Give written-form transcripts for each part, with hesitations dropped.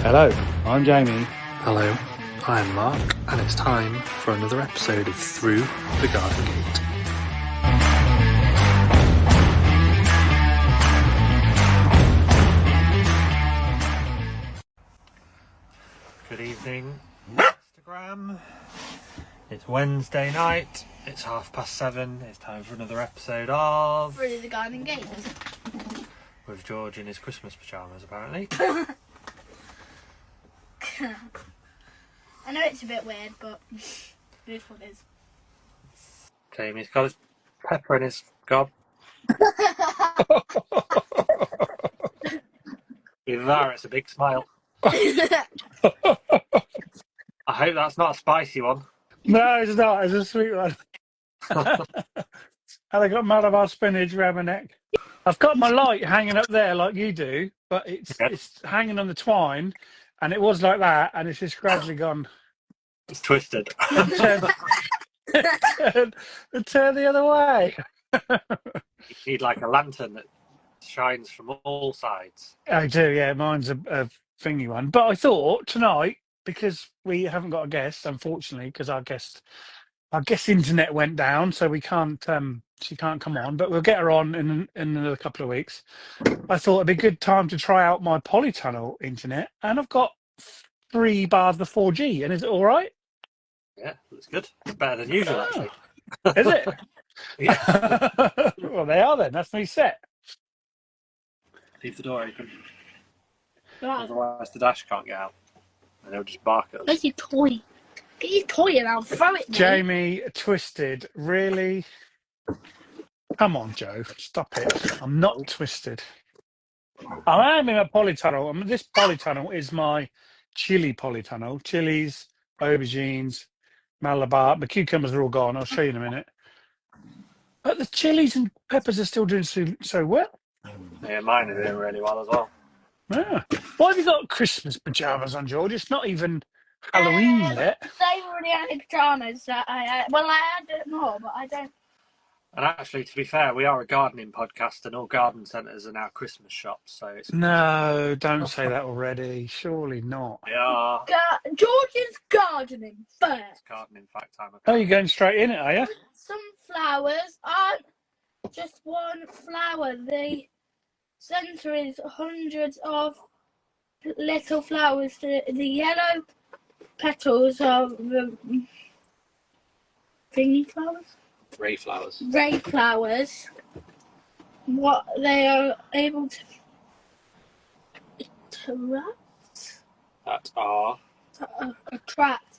Hello, I'm Jamie. Hello, I'm Mark, and it's time for another episode of Through the Garden Gate. Good evening, Instagram. It's Wednesday night, it's 7:30, it's time for another episode of Through the Garden Gate. With George in his Christmas pyjamas, apparently. I know it's a bit weird, but it is what it is. Jamie's got his pepper in his gob. Either that or it's a big smile. I hope that's not a spicy one. No, it's not. It's a sweet one. And I got Malabar spinach around my neck. I've got my light hanging up there like you do, but it's hanging on the twine, and it was like that, and it's just gradually gone. It's twisted. Turn the other way. You need like a lantern that shines from all sides. I do, yeah. Mine's a thingy one. But I thought tonight, because we haven't got a guest, unfortunately, because our guest internet went down, so we can't. She can't come on, but we'll get her on in another couple of weeks. I thought it'd be a good time to try out my polytunnel internet, and I've got 3 bars of 4G. And is it all right? Yeah, looks good. It's better than usual, actually. Is it? Yeah. Well, they are then. That's me set. Leave the door open. Right. Otherwise, the dash can't get out. And they'll just bark at us. Where's your toy? Get your toy and I'll throw it, mate. Jamie, twisted. Really? Come on, Joe. Stop it. I'm not twisted. I am in a polytunnel. This polytunnel is my chili polytunnel. Chilies, aubergines, Malabar. The cucumbers are all gone. I'll show you in a minute. But the chilies and peppers are still doing so well. Yeah, mine are doing really well as well. Yeah. Why have you got Christmas pyjamas on, George? It's not even Halloween yet. They already had pyjamas that I had. Well, I had it more, but I don't. And actually, to be fair, we are a gardening podcast, and all garden centres are now Christmas shops. So it's No, don't say that already. Surely not. we are. George's gardening first. It's gardening fact time. Oh, you're going straight in it, are you? Some flowers aren't just one flower. The centre is hundreds of little flowers. The yellow petals are the thingy flowers. Ray flowers. Ray flowers. What they are able to attract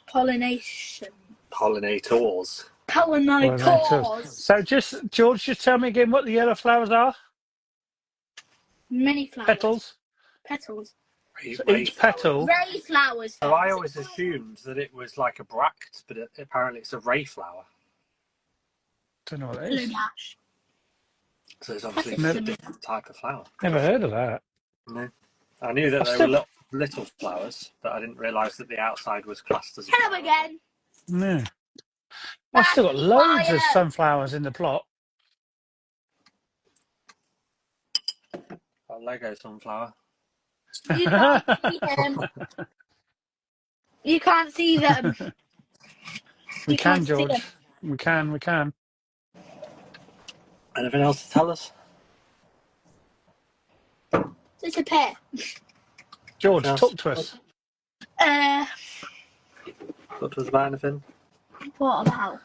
pollination. Pollinators. Pollinators. So, George, just tell me again what the yellow flowers are. Many flowers. Petals. Ray, So ray each flowers. petal. Ray flowers. So I always assumed that it was like a bract, but apparently it's a ray flower. Don't know what that Blue is. dash. So it's obviously Never- a different type of flower. Never heard of that. No. I knew that I they still- were little flowers, but I didn't realise that the outside was classed as a Hello flower. again. No. I've still got loads of sunflowers in the plot. A Lego sunflower. You can't see them. You can't see them. We You can, can't see George. them. We can. Anything else to tell us? It's a pear. George, Yes. talk to us. Talk to us about anything? What about?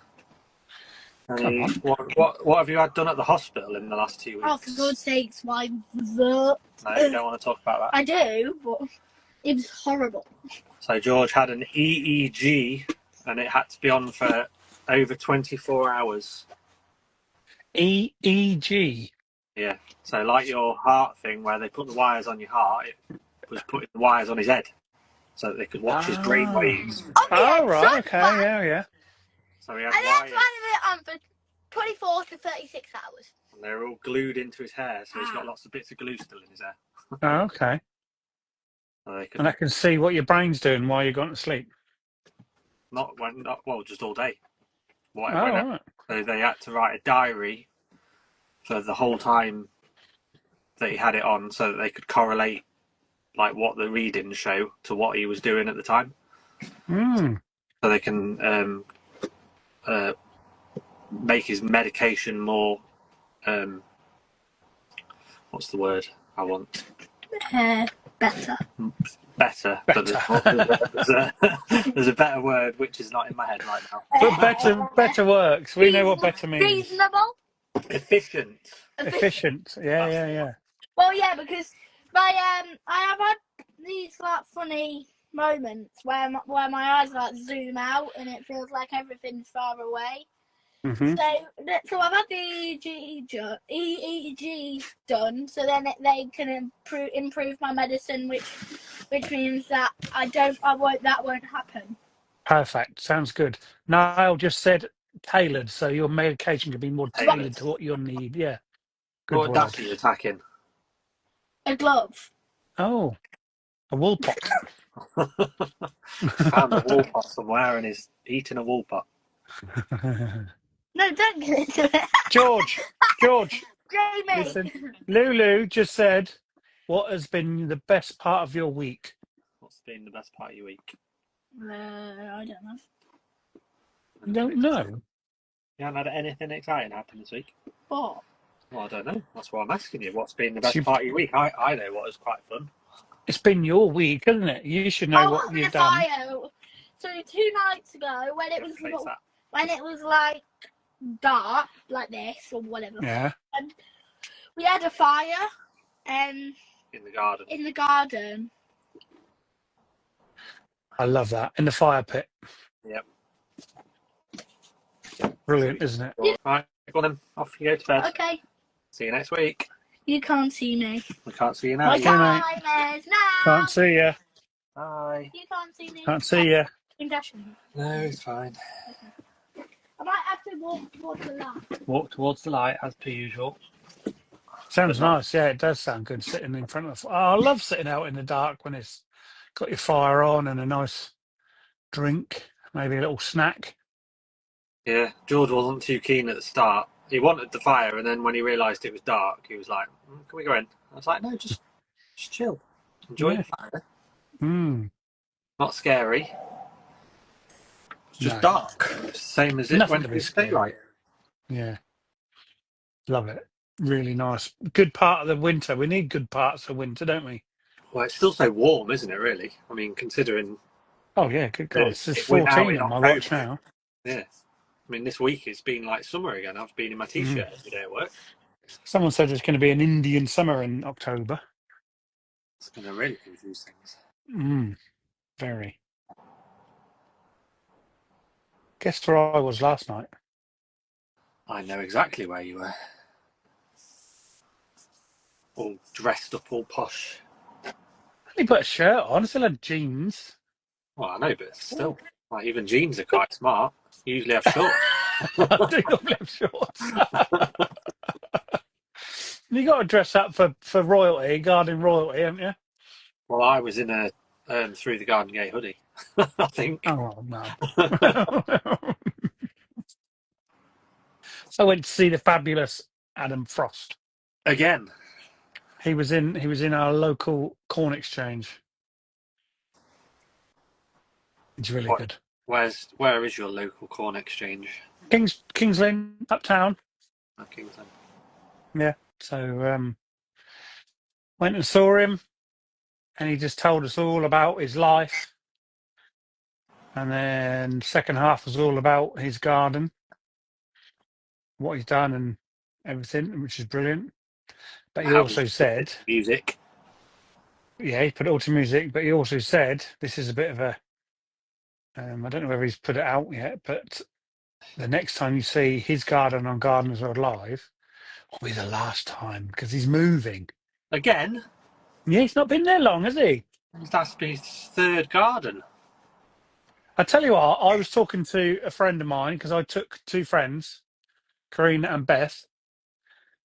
Any, what have you had done at the hospital in the last 2 weeks? Oh, for God's sakes, why the? No, you don't want to talk about that. I do, but it was horrible. So George had an EEG, and it had to be on for over 24 hours. EEG. Yeah. So like your heart thing, where they put the wires on your heart, it was putting the wires on his head, so that they could watch his brain waves. Oh, right. Okay. Yeah. So he had And they had to wires, have it on for 24 to 36 hours. and they were all glued into his hair, so he's got lots of bits of glue still in his hair. Oh, okay. So they could And I can see what your brain's doing while you're going to sleep. just all day. Oh, right. So they had to write a diary for the whole time that he had it on, so that they could correlate like what the readings show to what he was doing at the time, Mm. so they can make his medication more. What's the word I want? Better. Better. But there's a better word which is not in my head right now. But better works. We know what better means. Reasonable. Efficient. Efficient. Yeah. Well, yeah, because I have had these like funny moments where my eyes like zoom out and it feels like everything's far away. Mm-hmm. So I've had the EEG done, so then they can improve my medicine, which means that that won't happen. Perfect. Sounds good. Niall just said tailored, so your medication could be more tailored to what you need. Yeah. Good What word. dash are you attacking? A glove. Oh, a wool pot. Found a wool pot somewhere and is eating a wool pot. No, don't get into it. George, Jamie. listen. Lulu just said, what has been the best part of your week? What's been the best part of your week? I don't know. You don't know? You haven't had anything exciting happen this week? What? Well, I don't know. That's why I'm asking you. What's been the best part of your week? I know what was quite fun. It's been your week, isn't it? You should know what you've done. Fire. So 2 nights ago, when it was like dark, like this or whatever. Yeah. And we had a fire. In the garden. In the garden. I love that. In the fire pit. Yep. Brilliant, isn't it? Right, go on then. Off you go to bed. Okay. See you next week. You can't see me. We can't see you now. My Okay, mate. time is now. Can't see you. Bye. You can't see me. Can't see you. No, it's fine. I might have to walk towards the light. Walk towards the light as per usual. Sounds nice. Yeah, it does sound good sitting in front of. Oh, I love sitting out in the dark when it's got your fire on and a nice drink, maybe a little snack. Yeah, George wasn't too keen at the start. He wanted the fire, and then when he realised it was dark, he was like, "Can we go in?" I was like, "No, just chill, enjoy the fire. Not scary. It's just dark, same as it when it's daylight." Yeah, love it. Really nice. Good part of the winter. We need good parts of winter, don't we? Well, it's still so warm, isn't it? Really? I mean, considering. Oh yeah, good God. It's It's 14 on my watch now. Yeah. I mean, this week it's been like summer again. I've been in my t-shirt every day at work. Someone said it's going to be an Indian summer in October. It's going to really confuse things. Very. Guess where I was last night? I know exactly where you were. All dressed up, all posh. I only put a shirt on. I still had jeans. Well, I know, but still, like even jeans are quite smart. You usually have shorts. I do not have shorts. You got to dress up for royalty, garden royalty, haven't you? Well, I was in a through the garden gate hoodie. I think. Oh no. I went to see the fabulous Adam Frost. Again. He was in our local corn exchange. It's really good. Where is your local corn exchange? Kings Lynn, uptown. Oh, Kings Lynn. Yeah. So went and saw him, and he just told us all about his life. And then second half was all about his garden, what he's done and everything, which is brilliant. But he also said music. Yeah, he put it all to music, but he also said this is a bit of a I don't know whether he's put it out yet, but the next time you see his garden on Gardeners World Live will be the last time because he's moving. Again? Yeah, he's not been there long, has he? That's been his third garden. I tell you what, I was talking to a friend of mine because I took 2 friends, Karina and Beth,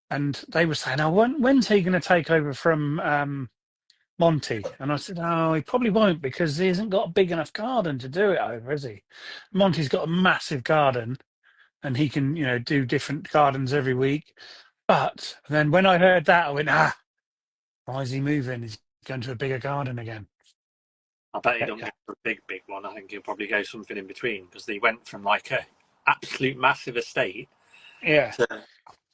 and they were saying, "Oh, when's he going to take over from Monty?" And I said, "Oh, he probably won't because he hasn't got a big enough garden to do it over, has he? Monty's got a massive garden, and he can, do different gardens every week." But then when I heard that, I went, why is he moving? He's going to a bigger garden again. I bet he don't go for a big one. I think he'll probably go something in between, because he went from like a absolute massive estate to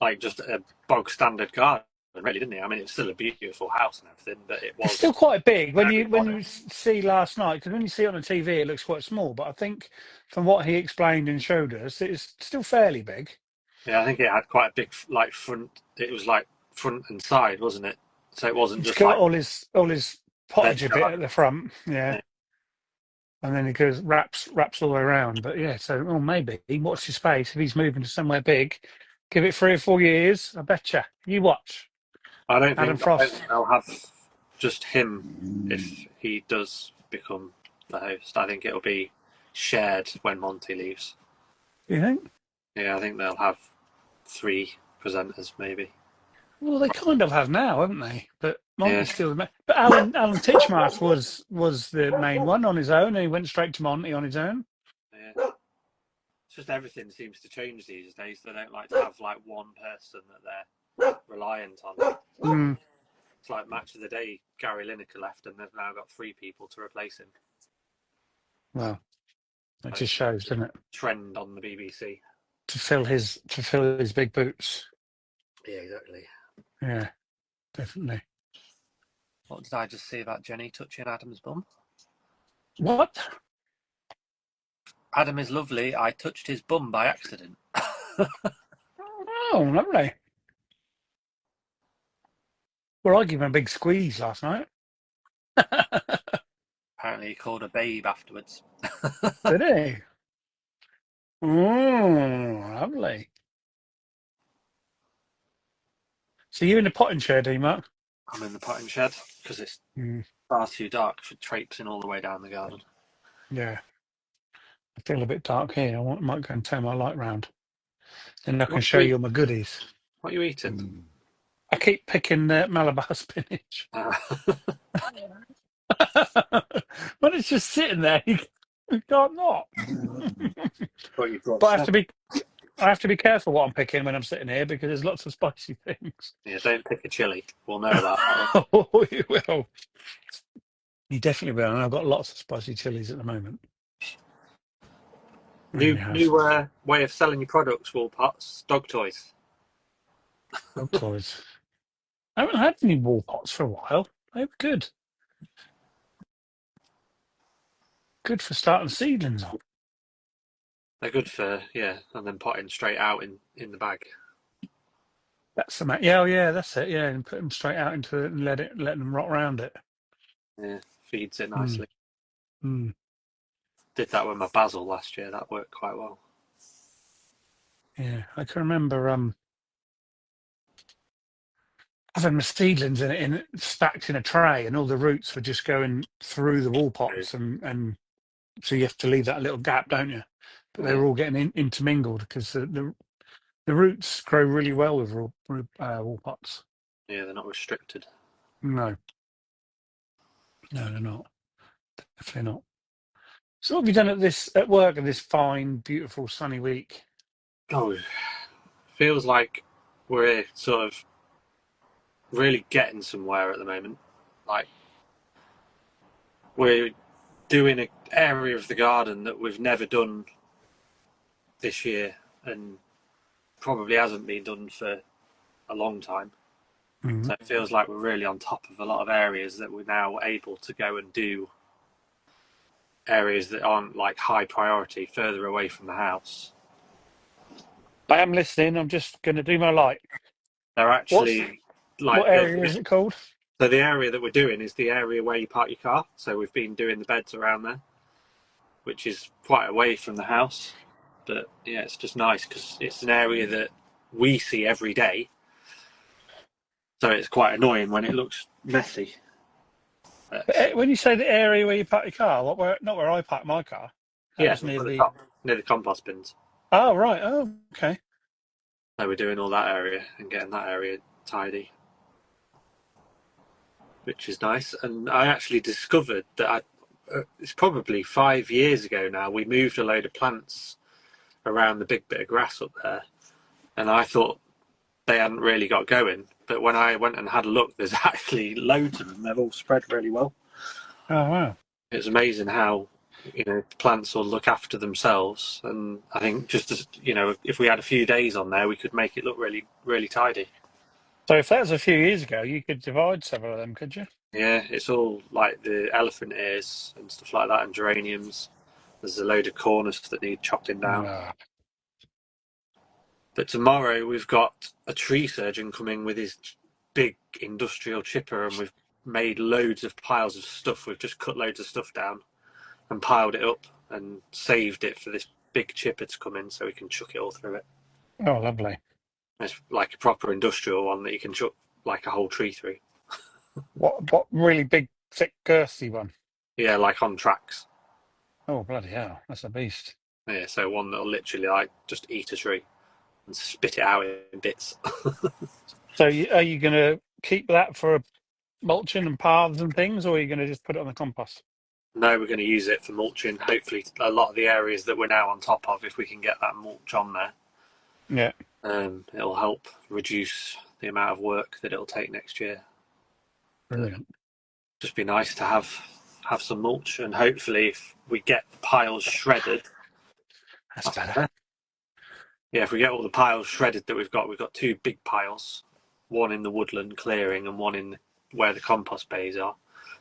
like just a bog standard garden, really, didn't he? I mean, it's still a beautiful house and everything, but it was It's still quite big when you modest. see last night, because when you see it on the TV, it looks quite small. But I think from what he explained and showed us, it's still fairly big. Yeah, I think it had quite a big like front. It was like front and side, wasn't it? So it wasn't It's just got like all his pottage a bit garden. at the front, Yeah. and then he goes wraps all the way around. But yeah, so maybe watch his space if he's moving to somewhere big. Give it 3 or 4 years, I betcha. You watch. I don't Adam think Frost. they'll have just him if he does become the host. I think it'll be shared when Monty leaves. You think? Yeah, I think they'll have 3 presenters maybe. Well, they kind of have now, haven't they? But Monty's Yeah. still the main. But Alan Titchmarsh was the main one on his own, and he went straight to Monty on his own. Yeah. It's just everything seems to change these days. They don't like to have like one person that they're reliant on. It's like Match of the Day, Gary Lineker left, and they've now got 3 people to replace him. Well, that just shows, doesn't it? Trend on the BBC. To fill his big boots. Yeah, exactly. Yeah, definitely. What did I just see about Jenny touching Adam's bum? What? Adam is lovely. I touched his bum by accident. Oh, lovely. Well, I gave him a big squeeze last night. Apparently he called her babe afterwards. Did he? Oh, lovely. So you're in the potting shed, are you, Mark? I'm in the potting shed because it's far too dark for traipsing all the way down the garden. Yeah. I feel a bit dark here. I might go and turn my light round. Then I can show you all my goodies. What are you eating? I keep picking Malabar spinach. When it's just sitting there, you can't not. But I have to be careful what I'm picking when I'm sitting here, because there's lots of spicy things. Yeah, don't pick a chili. We'll know that. Oh, you will. You definitely will. And I've got lots of spicy chilies at the moment. New way of selling your products, Wool Pots, dog toys. Dog toys. I haven't had any Wool Pots for a while. They were good. Good for starting seedlings on. They're good for, and then potting straight out in the bag. That's the yeah, that's it. Yeah, and put them straight out into it and let them rot around it. Yeah, feeds it nicely. Did that with my basil last year. That worked quite well. Yeah, I can remember having my seedlings stacked in a tray, and all the roots were just going through the Wool Pots, and so you have to leave that little gap, don't you? But they were all getting intermingled, because the roots grow really well with Wool Pots. Yeah, they're not restricted. No, they're not. Definitely not. So what have you done at work in this fine, beautiful, sunny week? Oh, feels like we're sort of really getting somewhere at the moment. Like, we're doing an area of the garden that we've never done this year, and probably hasn't been done for a long time. So it feels like we're really on top of a lot of areas that we're now able to go and do. Areas that aren't like high priority, further away from the house. I am listening. I'm just going to do my light. They're actually what area is it called? So the area that we're doing is the area where you park your car. So we've been doing the beds around there, which is quite away from the house. But yeah, it's just nice because it's an area that we see every day. So it's quite annoying when it looks messy. When you say the area where you park your car, not where I park my car. Near the compost bins. Oh, right. Oh, okay. So we're doing all that area and getting that area tidy, which is nice. And I actually discovered that it's probably 5 years ago now, we moved a load of plants around the big bit of grass up there. And I thought they hadn't really got going. But when I went and had a look, there's actually loads of them. They've all spread really well. Oh wow! It's amazing how plants will look after themselves. And I think just as if we had a few days on there, we could make it look really, really tidy. So if that was a few years ago, you could divide several of them, could you? Yeah, it's all like the elephant ears and stuff like that, and geraniums. There's a load of corners that need chopping down. Ah. But tomorrow we've got a tree surgeon coming with his big industrial chipper, and we've made loads of piles of stuff. We've just cut loads of stuff down and piled it up and saved it for this big chipper to come in so we can chuck it all through it. Oh, lovely. It's like a proper industrial one that you can chuck like a whole tree through. What really big, thick, girthy one? Yeah, like on tracks. Oh, bloody hell. That's a beast. Yeah, so one that'll literally like just eat a tree and spit it out in bits. So are you going to keep that for mulching and paths and things, or are you going to just put it on the compost? No, we're going to use it for mulching. Hopefully, a lot of the areas that we're now on top of, if we can get that mulch on there, Yeah. It'll help reduce the amount of work that it'll take next year. Brilliant. Just be nice to have some mulch, and hopefully, if we get the piles shredded, That's better. Yeah, if we get all the piles shredded that we've got two big piles, one in the woodland clearing and one in where the compost bays are.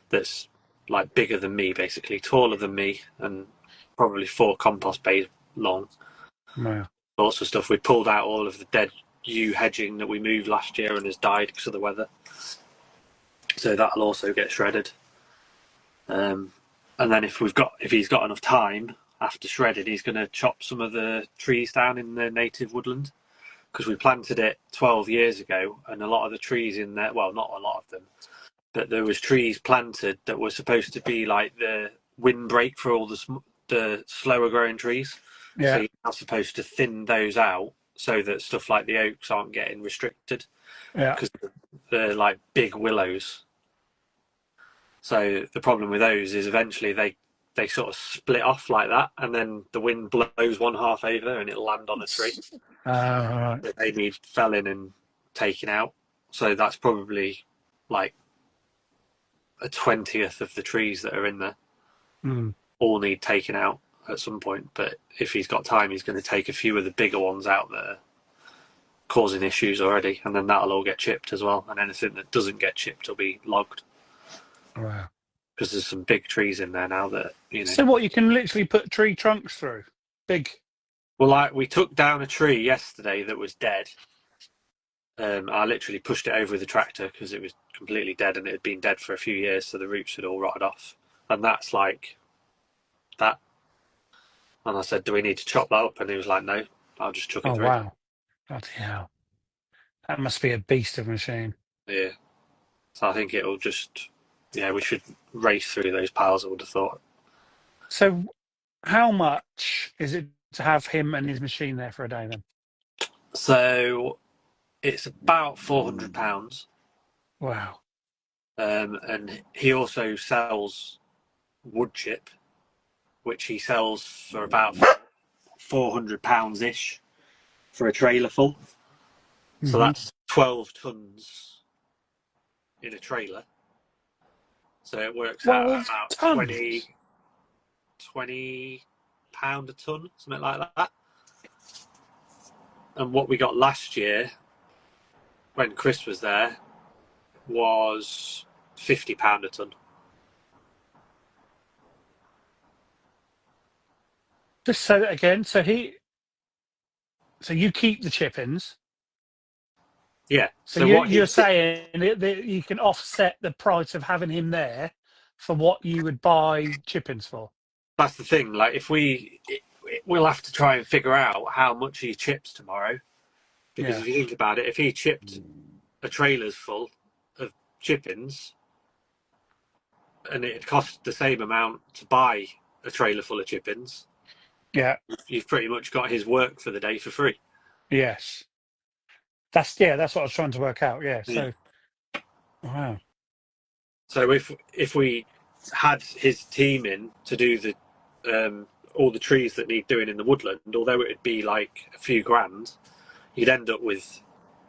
That's like bigger than me, basically, taller than me, and probably 4 compost bays long. Wow. Lots of stuff. We pulled out all of the dead yew hedging that we moved last year and has died because of the weather. So that'll also get shredded. And then if he's got enough time after shredding, he's going to chop some of the trees down in the native woodland, because we planted it 12 years ago, and a lot of the trees in there, well, not a lot of them, but there was trees planted that were supposed to be like the windbreak for all the slower growing trees. Yeah. So you're now supposed to thin those out so that stuff like the oaks aren't getting restricted. Yeah. Because they're like big willows. So the problem with those is eventually they sort of split off like that, and then the wind blows one half over and it'll land on a tree. Right. That they need felling and taking out. So that's probably like a 20th of the trees that are in there. All need taken out at some point. But if he's got time, he's going to take a few of the bigger ones out that are causing issues already, and then that'll all get chipped as well. And anything that doesn't get chipped will be logged. Wow. Because there's some big trees in there now that, So what, you can literally put tree trunks through? Big? Well, we took down a tree yesterday that was dead. I literally pushed it over with the tractor because it was completely dead, and it had been dead for a few years, so the roots had all rotted off. And that's like that. And I said, do we need to chop that up? And he was like, no, I'll just chuck it through. Oh, wow. Bloody hell. That must be a beast of a machine. Yeah. So I think it'll just... Yeah, we should race through those piles, I would have thought. So how much is it to have him and his machine there for a day then? So it's about £400. Wow. And he also sells wood chip, which he sells for about £400-ish for a trailer full. So that's 12 tons in a trailer. So it works out about £20 a ton, something like that. And what we got last year, when Chris was there, was £50 a ton. Just say that again. So you keep the chippings. Yeah. So you're saying that you can offset the price of having him there for what you would buy chippings for. That's the thing. Like, we'll have to try and figure out how much he chips tomorrow, because if you think about it, if he chipped a trailer's full of chippings, and it cost the same amount to buy a trailer full of chippings, you've pretty much got his work for the day for free. Yes. That's what I was trying to work out. Yeah. So, wow. So if we had his team in to do the all the trees that need doing in the woodland, although it'd be like a few grand, you'd end up with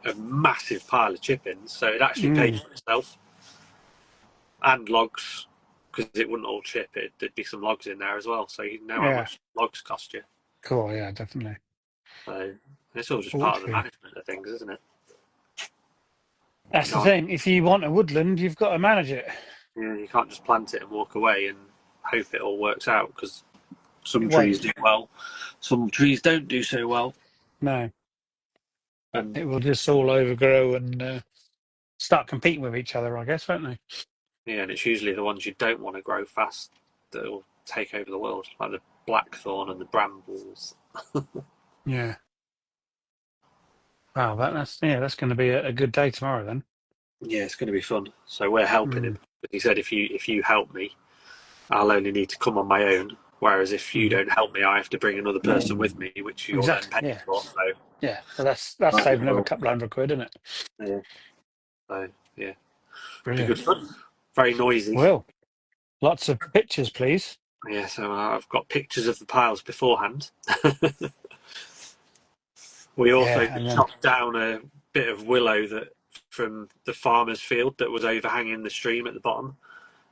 a massive pile of chippings, so it actually paid for itself. And logs, because it wouldn't all chip. There'd be some logs in there as well, so you know how much logs cost you. Cool, yeah, definitely. So it's all just part of the management of things, isn't it? That's the thing. If you want a woodland, you've got to manage it. Yeah, you can't just plant it and walk away and hope it all works out, because some trees do well, some trees don't do so well. No. And it will just all overgrow and start competing with each other, I guess, won't they? Yeah, and it's usually the ones you don't want to grow fast that will take over the world, like the blackthorn and the brambles. Yeah. Wow, that's going to be a good day tomorrow then. Yeah, it's going to be fun. So we're helping him. But he said, if you help me, I'll only need to come on my own. Whereas if you don't help me, I have to bring another person with me, which you're then paying for. So yeah, so that's saving another couple £100, isn't it? Yeah. So yeah, Brilliant. Good fun. Very noisy. Well, lots of pictures, please. Yeah, so I've got pictures of the piles beforehand. We also chopped down a bit of willow that from the farmer's field that was overhanging the stream at the bottom.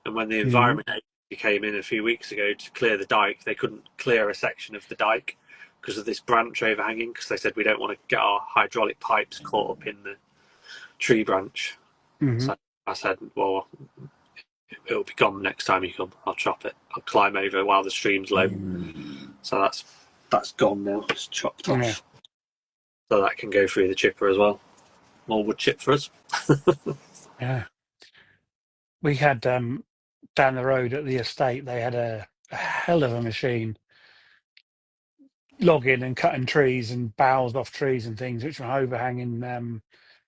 And when the Environment Agency came in a few weeks ago to clear the dike, they couldn't clear a section of the dike because of this branch overhanging, because they said we don't want to get our hydraulic pipes caught up in the tree branch. So I said, well, it'll be gone next time you come. I'll chop it. I'll climb over while the stream's low. So that's gone now. It's chopped off. So that can go through the chipper as well. More wood chip for us. Yeah. We had down the road at the estate, they had a hell of a machine logging and cutting trees and boughs off trees and things which were overhanging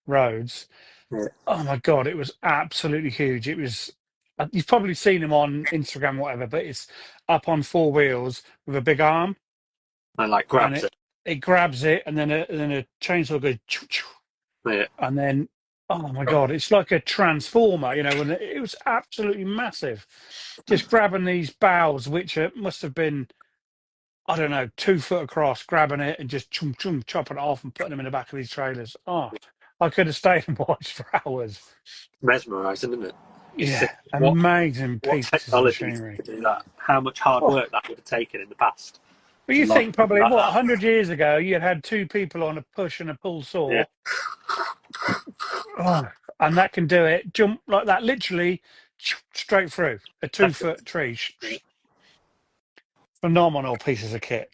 roads. Yeah. Oh my God, it was absolutely huge. It was, you've probably seen them on Instagram or whatever, but it's up on 4 wheels with a big arm. And like grabs it. It grabs it, and then a chainsaw goes, choo, choo, and then, oh my God, it's like a transformer, and it was absolutely massive. Just grabbing these boughs, which must have been, I don't know, 2 foot across, grabbing it and just chopping it off and putting them in the back of these trailers. Oh, I could have stayed and watched for hours. Mesmerising, isn't it? Yeah, amazing pieces of machinery. To do that. How much hard work that would have taken in the past. But you think probably, 100 years ago, you had 2 people on a push and a pull saw. Yeah. Oh, and that can do it, jump like that, literally straight through a 2-foot tree. Phenomenal pieces of kit.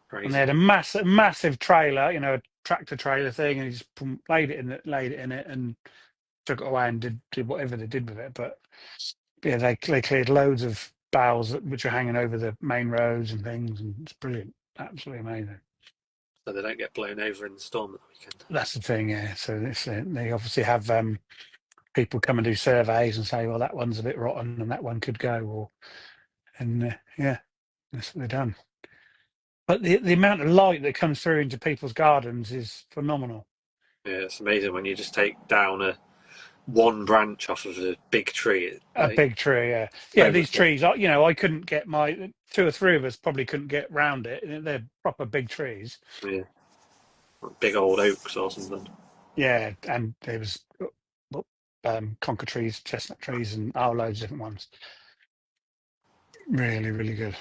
Crazy. And they had a massive trailer, a tractor trailer thing, and he just laid it in it, and took it away and did whatever they did with it. But yeah, they cleared loads of boughs which are hanging over the main roads and things, and it's brilliant, absolutely amazing. So they don't get blown over in the storm at the weekend. That's the thing, yeah. So they obviously have people come and do surveys and say, well, that one's a bit rotten and that one could go, yeah, that's what they've done. But the amount of light that comes through into people's gardens is phenomenal. Yeah, it's amazing when you just take down one branch off of a big tree. Big tree, yeah. Yeah, these trees, I couldn't get 2 or 3 of us probably couldn't get round it. They're proper big trees. Yeah. Big old oaks or something. Yeah, and there was conker trees, chestnut trees, and loads of different ones. Really, really good.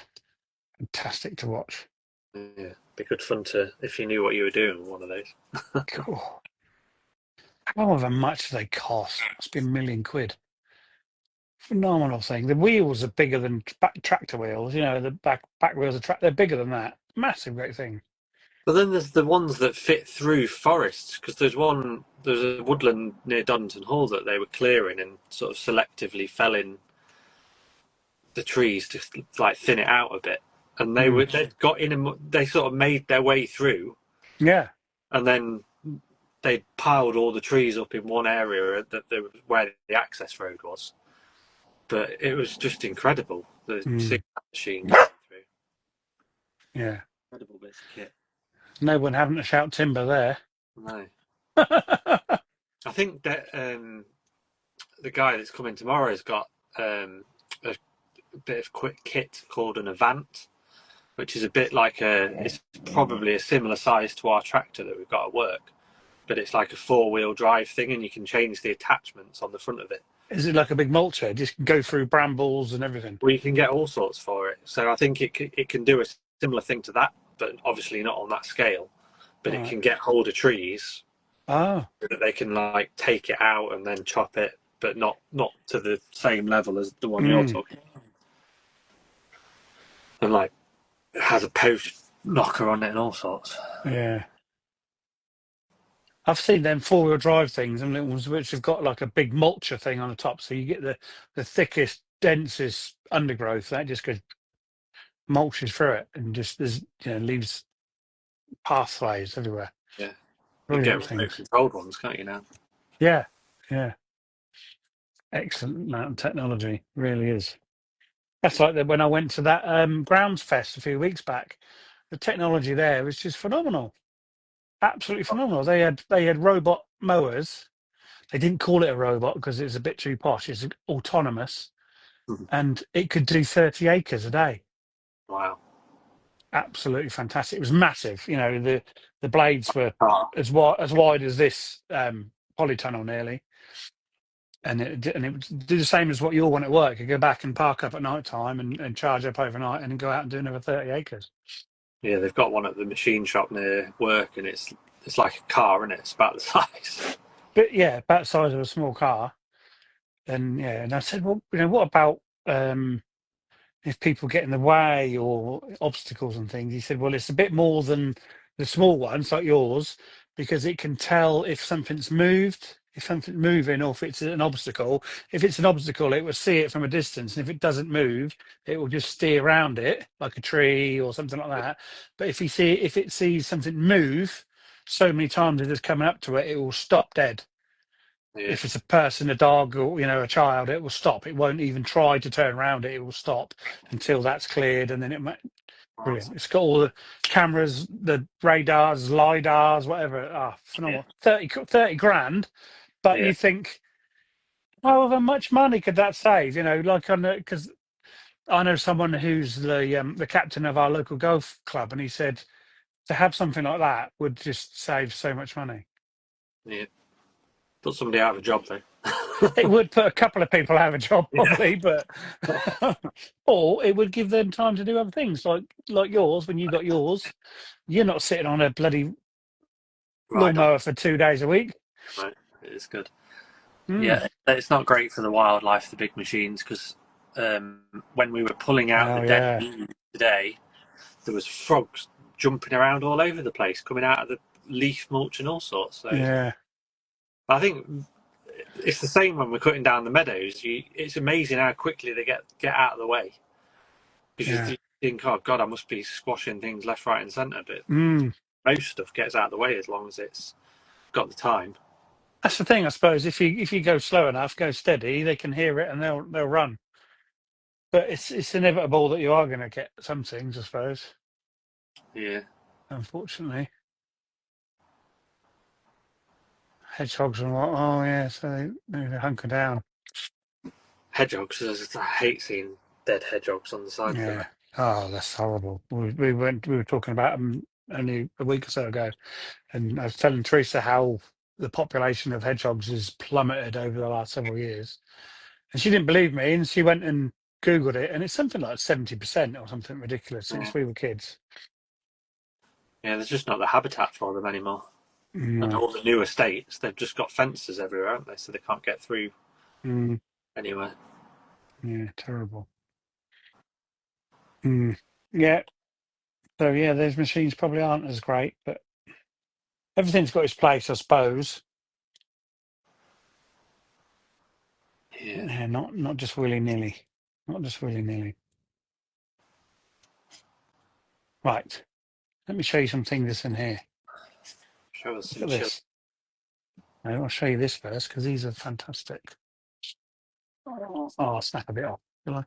Fantastic to watch. Yeah, be good fun if you knew what you were doing with one of those. Cool. However much they cost, must be £1 million. Phenomenal thing. The wheels are bigger than tractor wheels. The back wheels they're bigger than that. Massive, great thing. But then there's the ones that fit through forests, because there's a woodland near Donington Hall that they were clearing and sort of selectively felling the trees to like thin it out a bit, and they'd got in and they sort of made their way through. Yeah, and then they piled all the trees up in one area where the access road was. But it was just incredible. The machine going through. Yeah, incredible bits of kit. No one having to shout timber there. No. I think that the guy that's coming tomorrow has got a bit of quick kit called an Avant, which is a bit like it's probably a similar size to our tractor that we've got at work, but it's like a 4-wheel drive thing, and you can change the attachments on the front of it. Is it like a big mulcher? Just go through brambles and everything? Well, you can get all sorts for it. So I think it can do a similar thing to that, but obviously not on that scale. But it can get hold of trees, Oh, so that they can like take it out and then chop it, but not to the same level as the one you're talking about. And like it has a post knocker on it and all sorts. yeah. I've seen them 4-wheel drive things and little ones which have got like a big mulcher thing on the top, so you get the thickest, densest undergrowth that just goes mulches through it and just leaves pathways everywhere. Yeah, you Brilliant get remote things. controlled ones, can't you now? Yeah, yeah. Excellent amount of technology, really is. That's like when I went to that Grounds Fest a few weeks back. The technology there was just phenomenal, absolutely phenomenal. They had robot mowers. They didn't call it a robot because it was a bit too posh. It's autonomous, and it could do 30 acres a day. Wow. Absolutely fantastic. It was massive. You know, the blades were Oh, as wide as this polytunnel nearly, and it would do the same as what your one at work. You go back and park up at night time and charge up overnight, and then go out and do another 30 acres. yeah, they've got one at the machine shop near work, and it's like a car, isn't it? It's about the size. But yeah, about the size of a small car. And yeah, and I said, well, what about if people get in the way or obstacles and things? He said, well, it's a bit more than the small ones like yours, because it can tell if something's moved, if something's moving, or if it's an obstacle. If it's an obstacle, it will see it from a distance, and if it doesn't move, it will just steer around it like a tree or something like that. But if it sees something move so many times it is coming up to it, it will stop dead. Yeah, If it's a person, a dog, or a child, it will stop. It won't even try to turn around it. It will stop until that's cleared, and then it might. Brilliant. It's got all the cameras, the radars, lidars, whatever. Phenomenal. 30 grand. But yeah, you think, how much money could that save? Like because I know someone who's the captain of our local golf club, and he said to have something like that would just save so much money. yeah. Put somebody out of a job though. It would put a couple of people out of a job Yeah. probably, but or it would give them time to do other things like yours. When you got yours, you're not sitting on a bloody Right on. lawnmower for 2 days a week. Right, it is good. Mm. Yeah, it's not great for the wildlife, the big machines, because when we were pulling out Oh the dead yeah, leaves today, there was frogs jumping around all over the place, coming out of the leaf mulch and all sorts. So yeah, I think it's the same when we're cutting down the meadows. It's amazing how quickly they get out of the way. Because yeah. you think, oh God, I must be squashing things left, right, and centre. But Mm. most stuff gets out of the way as long as it's got the time. That's the thing, I suppose. If you go slow enough, go steady, they can hear it and they'll run. But it's inevitable that you are going to get some things, I suppose. Yeah. Unfortunately, hedgehogs and what? Oh yeah, so they hunker down. Hedgehogs, I hate seeing dead hedgehogs on the side of the road. Yeah. Oh, that's horrible. We were talking about them only a week or so ago, and I was telling Teresa how the population of hedgehogs has plummeted over the last several years, and she didn't believe me, and she went and Googled it, and it's something like 70% or something ridiculous Yeah. since we were kids. Yeah, there's just not the habitat for them anymore. And No. all the new estates, they've just got fences everywhere, haven't they? So they can't get through Mm, anywhere. yeah, terrible. Mm, yeah. So yeah, those machines probably aren't as great, but everything's got its place, I suppose. Yeah. Yeah, not just willy nilly, not just willy nilly. Right. Let me show you some things that's in here. Show us Look some at chill. this. I'll show you this first because these are fantastic. Oh, I'll snap a bit off. Will I?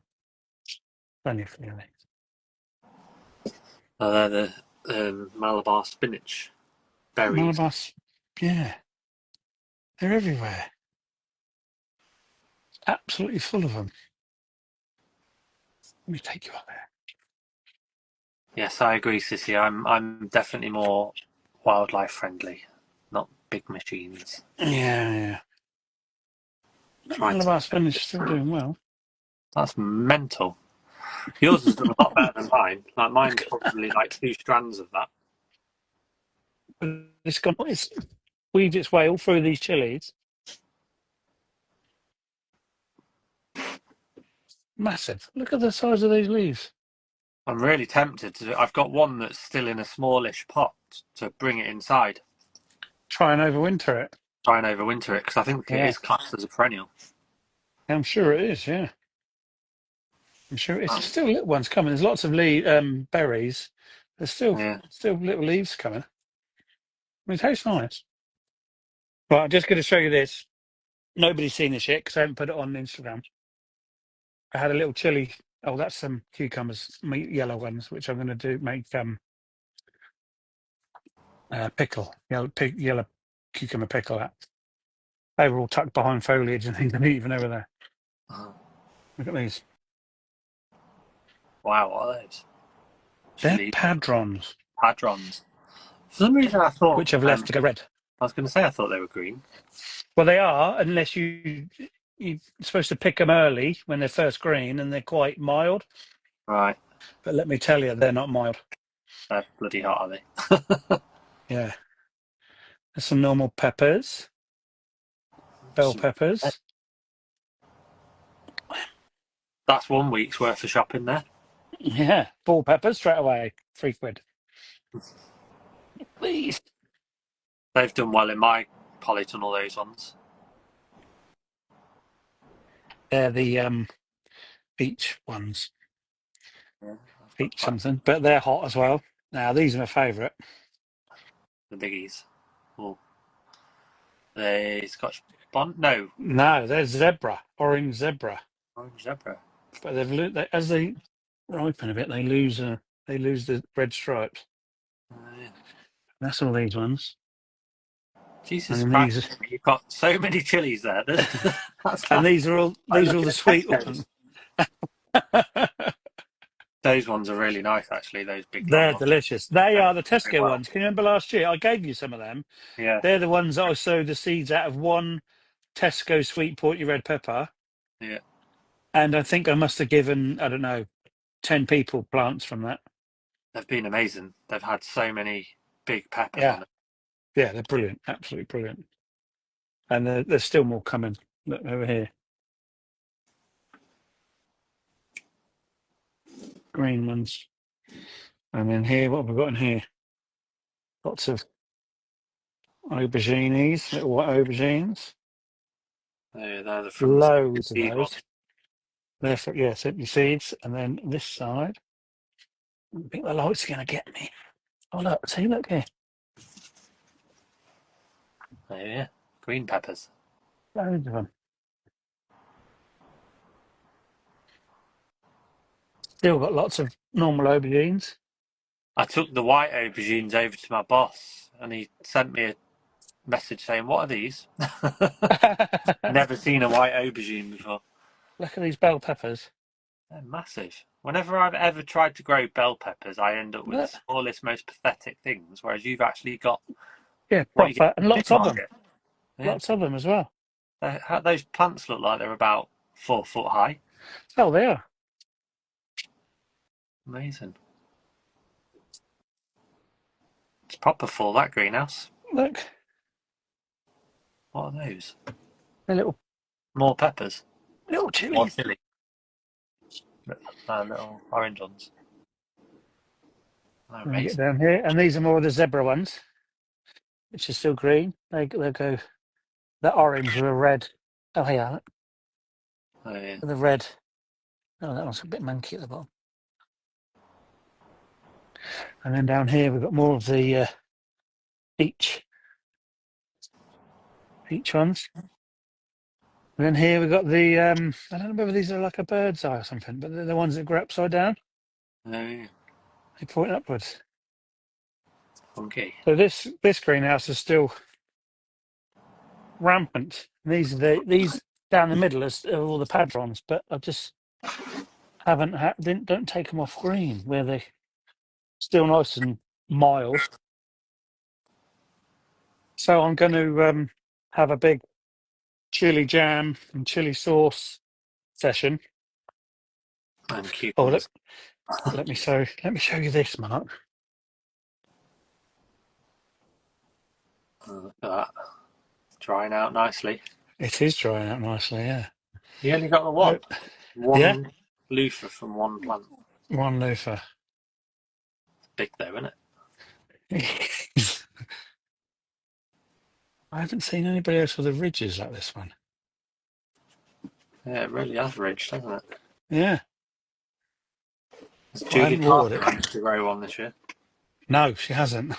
Plenty of feeling. Oh, they're the Malabar spinach berries. Malabas, yeah, they're everywhere. Absolutely full of them. Let me take you up there. Yes, I agree, Sissy. I'm definitely more wildlife friendly, not big machines. Yeah. Try None of to. our spinach still doing well. That's mental. Yours has done a lot better than mine. Like mine's Look at probably like 2 strands of that. that. It's weaved its way all through these chilies. Massive. Look at the size of these leaves. I'm really tempted to. I've got one that's still in a smallish pot to bring it inside. Try and overwinter it. Try and overwinter it because I think it Yeah. is classed as a perennial. I'm sure it is, yeah. I'm sure it's Oh, still little ones coming. There's lots of berries. There's yeah. still little leaves coming. I mean, it tastes nice. Right, I'm just going to show you this. Nobody's seen this yet because I haven't put it on Instagram. I had a little chili. Oh, that's some cucumbers, yellow ones, which I'm going to make pickle, yellow cucumber pickle. That they were all tucked behind foliage and things. I didn't even know were there. Oh, Look at these. wow, what are those? They're Chili padrons, padrons. For some reason, I thought. which have left to go red. I was going to say I thought they were green. Well, they are, unless you're supposed to pick them early when they're first green and they're quite mild. Right. But let me tell you, they're not mild. They're bloody hot, are they? Yeah, there's some normal peppers, bell peppers. That's 1 week's worth of shopping there. Yeah, ball peppers straight away, £3. Please. They've done well in my polytunnel, those ones. They're the peach ones, Yeah, peach something, but they're hot as well. Now these are my favourite. the biggies. Oh, the Scotch Bond? No, No, they're zebra, orange zebra. orange zebra. But as they ripen a bit, they lose the red stripes. Yeah. That's all these ones. Jesus And Christ! You've got so many chilies there. That's and like, these are all the sweet ones. Those ones are really nice, actually. Those big long They're ones. delicious. They are the Very Tesco well. ones. Can you remember last year I gave you some of them? Yeah, They're the ones that I sowed the seeds out of one Tesco sweet porky red pepper. yeah. And I think I must have given, I don't know, 10 people plants from that. They've been amazing. They've had so many big peppers on Yeah. them. Yeah, they're brilliant. Absolutely brilliant. And there's still more coming. Look over here. Green ones. And then here, what have we got in here? Lots of aubergines, little white aubergines. They're the from Loads of seed those. ones. They're empty seeds. And then this side, I think the light's going to get me. Oh, look, see, look here. Yeah, green peppers. Loads of them. Still got lots of normal aubergines. I took the white aubergines over to my boss, and he sent me a message saying, "What are these?" Never seen a white aubergine before. Look at these bell peppers. They're massive. Whenever I've ever tried to grow bell peppers, I end up with the Look. smallest, most pathetic things. Whereas you've actually got Yeah, what you get proper. And in the lots of them. supermarket. Yeah, Lots of them as well. those plants look like they're about 4 foot high. Oh, they are. Amazing. It's proper full, that greenhouse. Look, What are those? they're little More peppers. little More chilies. chili. Little orange ones. Let me get Amazing. down here. And these are more of the zebra ones, which are still green. They go the orange with a red. Oh, yeah, Oh, yeah. the red. Oh, that one's a bit manky at the bottom. And then down here we've got more of the peach ones. And then here we've got the I don't know whether these are like a bird's eye or something, but they're the ones that grow upside down. Oh, yeah. They point upwards. Funky. So this greenhouse is still rampant. These down the middle are all the padrons, but I just don't take them off green where they still nice and mild. So I'm going to have a big chili jam and chili sauce session. And Oh, cucumbers. let me show you this, Mark. Look at that. Drying out nicely. It is drying out nicely, yeah. You only got the one? Yeah. One loofah from one plant. One loofah. Big though, isn't I haven't seen anybody else with the ridges like this one. Yeah, it really has ridged, hasn't it? Yeah. Has I Julie haven't watered Parker it. managed to grow one this year? No, she hasn't.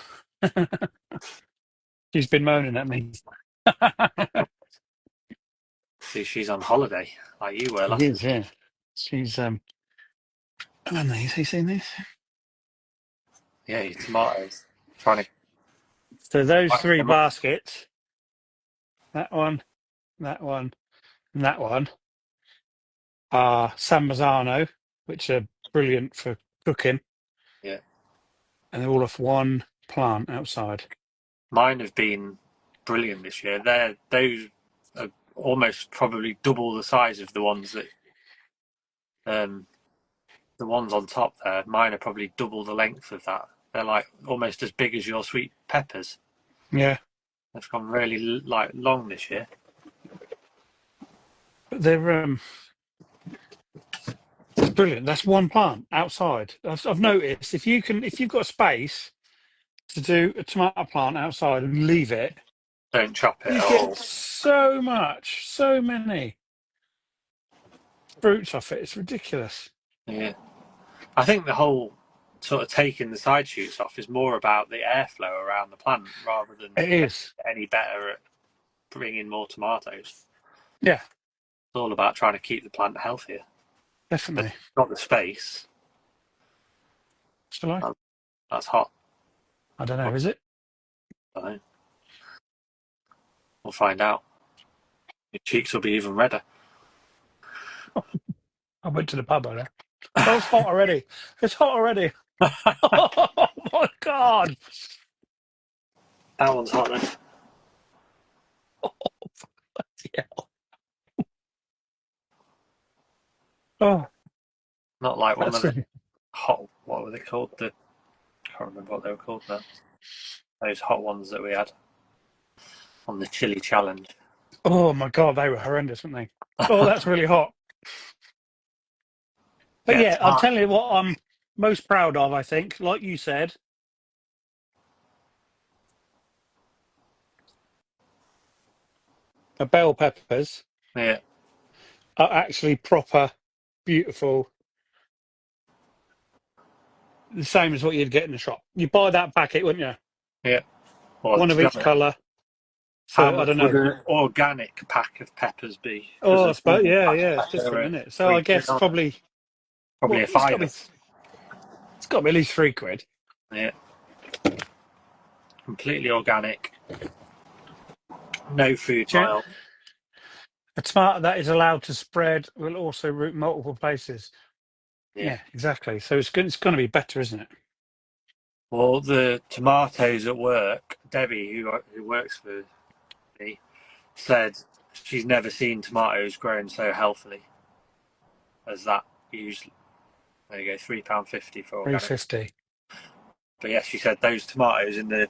She's been moaning at me. See, she's on holiday, like you were She last is, week. yeah. She's and these, have you seen this? Yeah, your tomatoes. Trying to So those whack 3 them up. baskets, that one, that one, and that one, are San Marzano, which are brilliant for cooking. Yeah. And they're all off one plant outside. Mine have been brilliant this year. Those are almost probably double the size of the ones that the ones on top there. Mine are probably double the length of that. They're like almost as big as your sweet peppers. Yeah. They've gone really like long this year. But they're brilliant. That's one plant outside. I've noticed if you've got space to do a tomato plant outside and leave it, Don't chop it you at get all. so many fruits off it. It's ridiculous. Yeah. I think the whole sort of taking the side shoots off is more about the airflow around the plant rather than It is. any better at bringing more tomatoes. Yeah, It's all about trying to keep the plant healthier. definitely. Got the space. Shall I? That's hot. I don't know. Is it? I don't know. We'll find out. Your cheeks will be even redder. I went to the pub earlier. Oh, it's hot already. It's hot already. Oh my God. That one's hot then. Yeah. Oh, Not like one that's of the really... hot, what were they called? I can't remember what they were called now. Those hot ones that we had on the chili challenge. Oh my God, they were horrendous, weren't they? Oh, that's really hot. But yeah, I'll tell you what I'm most proud of, I think, like you said. The bell peppers Yeah. are actually proper, beautiful. The same as what you'd get in the shop. You buy that packet, wouldn't you? Yeah. Well, One to of be each honest, colour. how For, I much don't would know. an organic pack of peppers be? Oh, I suppose, yeah, pack of it's peppers different, are isn't it? So I guess £3. probably Probably a it's got to fiver. it's got to be at least £3. Yeah. Completely organic. No food mile. A tomato that is allowed to spread will also root multiple places. Yeah. Yeah, exactly. So it's going to be better, isn't it? Well, the tomatoes at work, Debbie, who works for me, said she's never seen tomatoes growing so healthily as that. Usually, there you go, £3.50 for organic. £3.50. But yeah, she said those tomatoes in the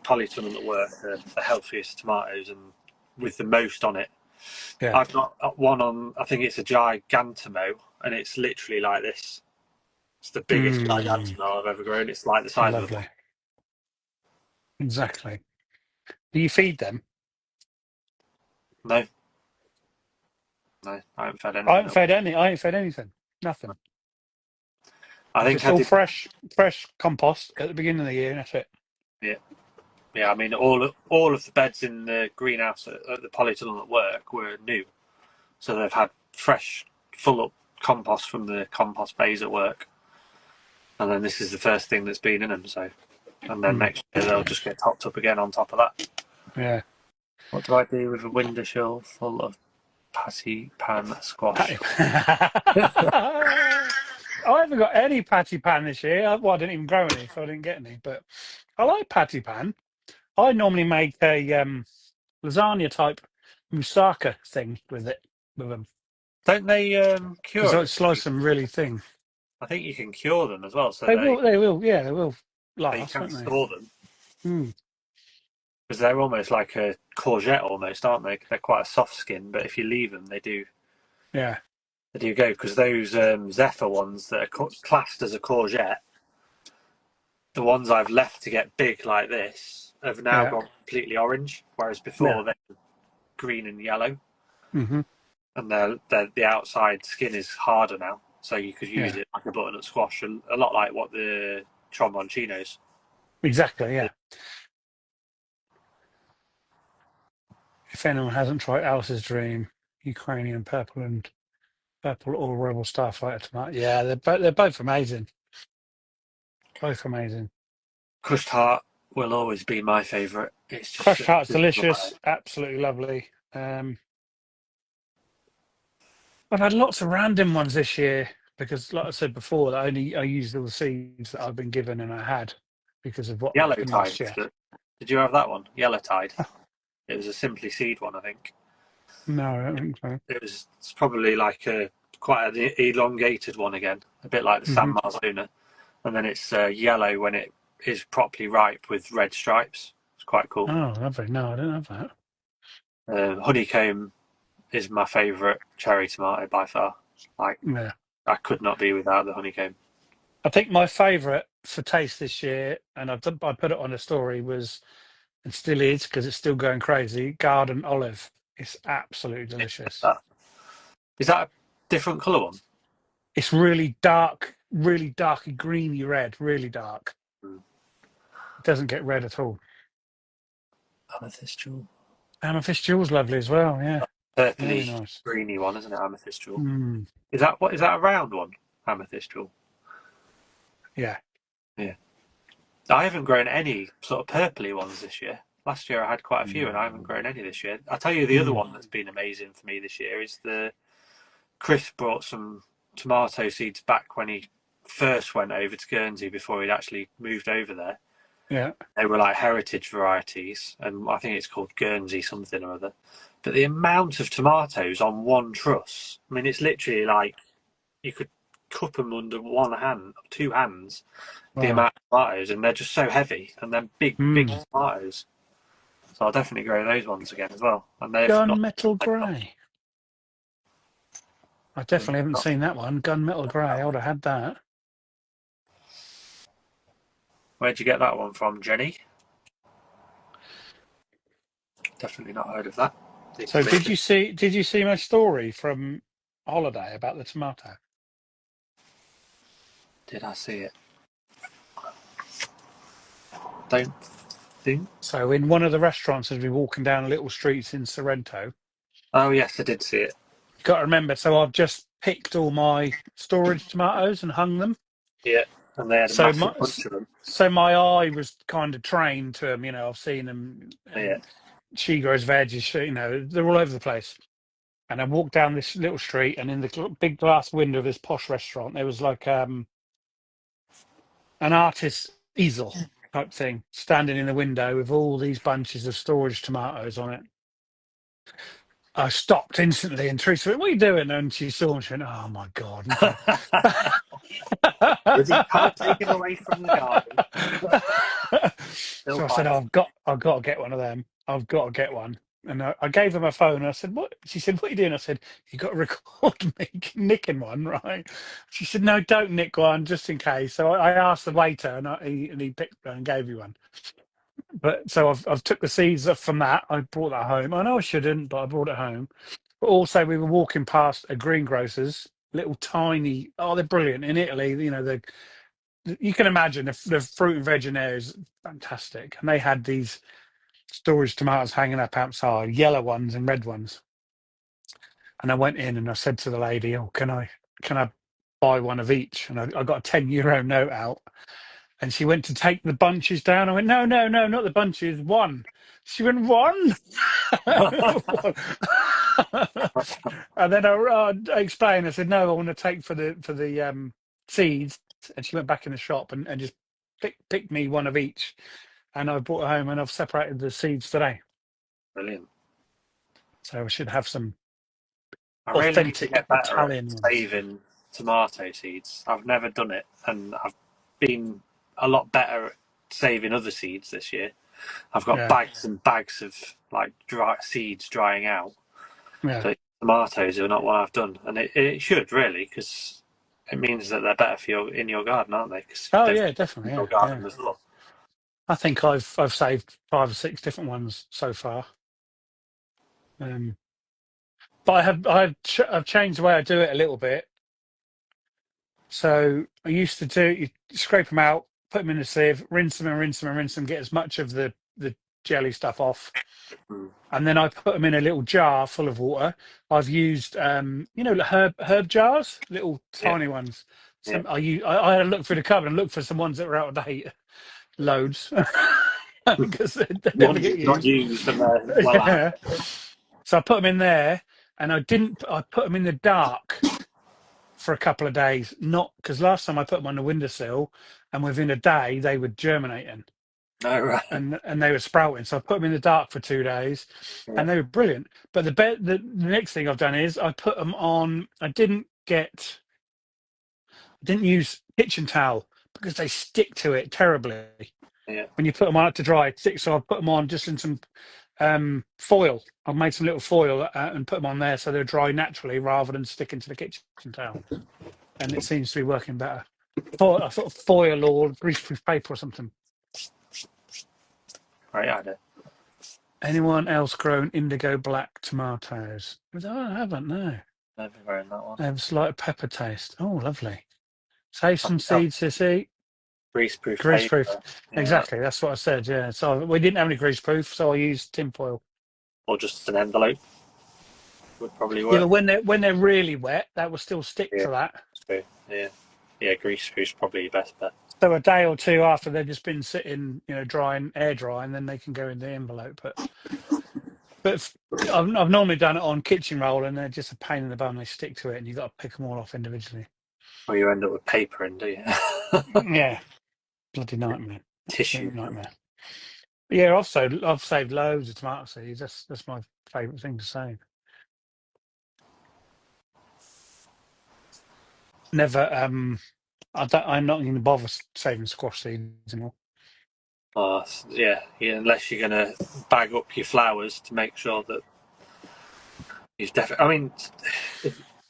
polytunnel at work are the healthiest tomatoes and with the most on it. Yeah. I've got one on, I think it's a Gigantamo, and it's literally like this. It's the biggest Gigantamo I've ever grown. It's like the size of a... Lovely. Exactly. Do you feed them? No. No, I haven't fed anything. I ain't fed anything. Nothing. I think Just all fresh compost at the beginning of the year, and that's it. Yeah. Yeah, I mean, all of the beds in the greenhouse at the polytunnel at work were new. So they've had fresh, full up compost from the compost bays at work. And then this is the first thing that's been in them. So, and then next year they'll just get topped up again on top of that. Yeah. What do I do with a windowsill full of patty pan squash? I haven't got any patty pan this year. Well, I didn't even grow any, so I didn't get any. But I like patty pan. I normally make a lasagna type moussaka thing with them. Don't they cure So them? it's slice them really thin. I think you can cure them as well, so They will, yeah, they will you last, can won't they? store them. Mm. Because they're almost like a courgette, almost, aren't they? They're quite a soft skin, but if you leave them, they do Yeah, go. Because those Zephyr ones that are classed as a courgette, the ones I've left to get big like this, have now yeah, gone completely orange, whereas yeah. before they were green and yellow, Hmm. and the outside skin is harder now, so you could use Yeah, it like a butternut squash, a lot like what the tromboncinos. exactly. Yeah. If anyone hasn't tried Alice's Dream, Ukrainian purple or rebel starfighter tomato, yeah, they're both amazing. Both amazing. Crushed heart will always be my favourite. It's just Crushed such a heart's good delicious, tomato. absolutely lovely. I've had lots of random ones this year because, like I said before, I used all the seeds that I've been given and I had because of what Yellow happened tide. last year. Did you have that one? Yellow tide. Oh, It was a Simply Seed one, I think. no, I don't think so. It's probably like quite an elongated one again, a bit like the Hmm. San Marzona, and then it's yellow when it is properly ripe with red stripes. It's quite cool. Oh, lovely. No, I don't have that. Honeycomb is my favourite cherry tomato by far. Like Yeah. I could not be without the honeycomb. I think my favourite for taste this year, and I put it on a story, was, and still is because it's still going crazy, garden olive. It's absolutely delicious. That is that a different colour one? It's really dark, really darky greeny red, really dark. Mm. It doesn't get red at all. Amethyst jewel. Amethyst jewel's lovely as well. Yeah, very Purpley nice. greeny one, isn't it? Amethyst jewel. Mm, Is that a round one? Amethyst jewel. yeah. Yeah. I haven't grown any sort of purpley ones this year. Last year I had quite a few, and I haven't grown any this year. I'll tell you the other Mm, one that's been amazing for me this year is Chris brought some tomato seeds back when he first went over to Guernsey before he'd actually moved over there. yeah. They were like heritage varieties, and I think it's called Guernsey something or other. But the amount of tomatoes on one truss, I mean, it's literally like you could cup them under one hand, two hands, the Wow. amount of tomatoes, and they're just so heavy, and they're big Mm. tomatoes. So I'll definitely grow those ones again as well. And they've not. Gunmetal grey. I definitely haven't seen that one. Gunmetal grey. I would have had that. Where'd you get that one from, Jenny? Definitely not heard of that. So did you see my story from holiday about the tomato? Did I see it? Don't think. So in one of the restaurants as we're walking down little streets in Sorrento, Oh yes, I did see it. you've got to remember, so I've just picked all my storage tomatoes and hung them. Yeah, and they had a So massive bunch of them. so my eye was kind of trained to them, I've seen them. Yeah. She grows veggies, they're all over the place. And I walked down this little street, and in the big glass window of this posh restaurant, there was like an artist's easel type thing standing in the window with all these bunches of storage tomatoes on it. I stopped instantly, and Teresa went, "What are you doing?" And she saw me, she went, "Oh my God." Was he kind of taken away from the garden? So I said, I've got to get one of them. I've got to get one. And I gave her my phone, and I said, "What?" She said, "What are you doing?" I said, "You got to record me nicking one, right?" She said, "No, don't nick one, just in case." So I asked the waiter, and he picked one and gave me one. But so I've took the seeds from that. I brought that home. I know I shouldn't, but I brought it home. But also, we were walking past a greengrocer's, little tiny. Oh, they're brilliant in Italy. You can imagine the fruit and veg in there is fantastic, and they had these storage tomatoes hanging up outside, yellow ones and red ones. And I went in and I said to the lady, "Oh, can I buy one of each?" And I got a €10 note out. And she went to take the bunches down. I went, "No, no, no, not the bunches. One." She went, "One?" And then I explained. I said, "No, I want to take for the seeds, and she went back in the shop and just picked me one of each, and I brought it home, and I've separated the seeds today. Brilliant. So I should have some I really need to authentic get better Italian at ones. saving tomato seeds. I've never done it, and I've been a lot better at saving other seeds this year. I've got bags and bags of like seeds drying out. Yeah. But tomatoes are not what I've done, and it should really, because it means that they're better for in your garden, aren't they? Oh yeah, definitely. Your Yeah, garden as well. I think I've saved 5 or 6 different ones so far. But I've changed the way I do it a little bit. So I used to you scrape them out, put them in a sieve, rinse them and rinse them and rinse them, get as much of the jelly stuff off. And then I put them in a little jar full of water. I've used, herb jars, little tiny ones. Some I had to look through the cupboard and look for some ones that were out of date. Loads, because they never get used. Not used, and well, So I put them in there, and I put them in the dark for a couple of days. Not because last time I put them on the windowsill, and within a day they were germinating. Oh, right. And they were sprouting. So I put them in the dark for 2 days, and they were brilliant. But the next thing I've done is I put them on. I didn't use kitchen towel because they stick to it terribly. Yeah. When you put them on it to dry, it sticks. So I put them on just in some foil. I've made some little foil and put them on there so they're dry naturally rather than sticking to the kitchen towel. And it seems to be working better. I thought foil or greaseproof paper or something. Right, I do. Anyone else grown indigo black tomatoes? I haven't, no. Never grown that one. They have a slight pepper taste. Oh, lovely. Save some seeds, Sissy. Greaseproof. Greaseproof. Paper. Exactly, that's what I said, yeah. So we didn't have any greaseproof, so I used tinfoil. Or just an envelope. Would probably work. Yeah, but when they're really wet, that will still stick to that. True. Yeah. Yeah, greaseproof's probably your best bet. So a day or two after they've just been sitting, drying, air drying, then they can go in the envelope. But I've normally done it on kitchen roll, and they're just a pain in the bum. They stick to it, and you've got to pick them all off individually. Or you end up with paper in, do you? Yeah, bloody nightmare. Tissue. Nightmare. Yeah, I've saved loads of tomato seeds. That's my favourite thing to save. Never. I'm not going to bother saving squash seeds anymore. Yeah. Unless you're going to bag up your flowers to make sure that you've definitely. I mean,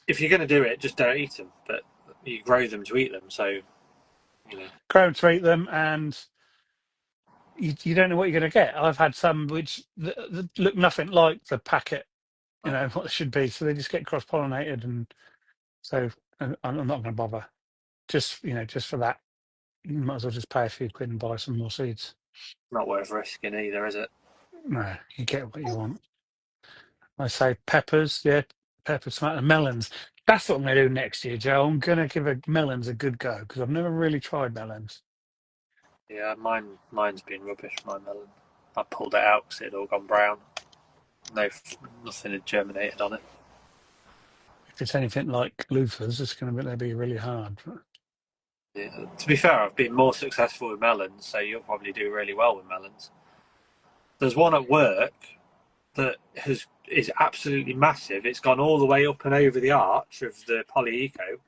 if you're going to do it, just don't eat them. But you grow them to eat them, so grow them to eat them, and you don't know what you're going to get. I've had some which look nothing like the packet, what they should be. So they just get cross-pollinated, and so I'm not going to bother. Just for that, you might as well just pay a few quid and buy some more seeds. Not worth risking either, is it? No, you get what you want. I say peppers, peppers, tomato, melons. That's what I'm going to do next year, Joe. I'm going to give melons a good go because I've never really tried melons. Yeah, mine's been rubbish. My melon, I pulled it out because it had all gone brown. Nothing had germinated on it. If it's anything like Luther's, it's going to be really hard. Yeah. To be fair, I've been more successful with melons, so you'll probably do really well with melons. There's one at work that is absolutely massive. It's gone all the way up and over the arch of the polyeco.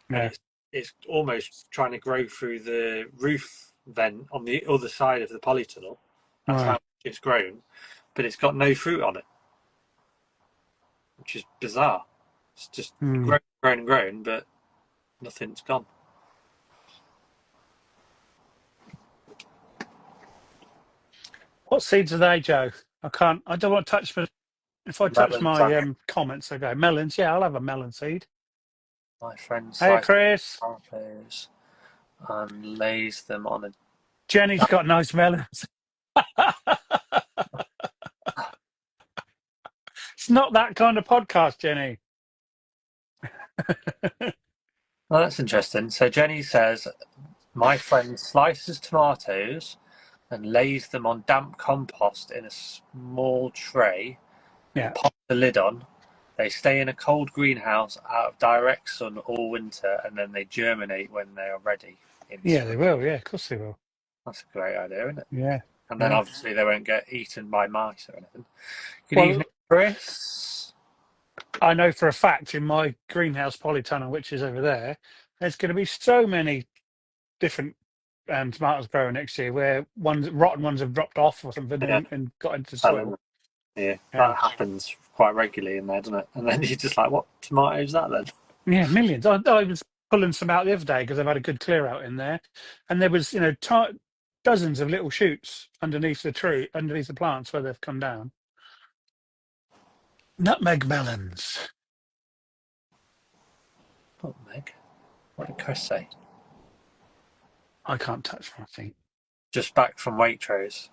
Yeah. It's almost trying to grow through the roof vent on the other side of the polytunnel. That's how it's grown, but it's got no fruit on it, which is bizarre. It's just grown and grown, but nothing's gone. What seeds are they, Joe? I don't want to touch them. If I touch my comments, I go melons. Yeah, I'll have a melon seed. My friend Hey, Chris. And lays them on a. Jenny's got nice melons. It's not that kind of podcast, Jenny. Well, that's interesting. So Jenny says, my friend slices tomatoes and lays them on damp compost in a small tray. Yeah. Pops the lid on, They stay in a cold greenhouse out of direct sun all winter, and then they germinate when they are ready in Yeah, spring. they will. Yeah, of course they will. That's a great idea, isn't it? Yeah. And then Yeah. obviously they won't get eaten by mice or anything. Good Well, evening, Chris. I know for a fact in my greenhouse polytunnel, which is over there, there's going to be so many different tomatoes growing next year where rotten ones have dropped off or something Yeah, and got into the selling. soil. Yeah, Yeah. that happens quite regularly in there, doesn't it? And then you're just like, what tomato is that then? Yeah, millions. I was pulling some out the other day because I've had a good clear out in there, and there was dozens of little shoots underneath the tree, underneath the plants where they've come down. Nutmeg melons. Oh, Meg. What did Chris say? I can't touch my feet. Just back from Waitrose.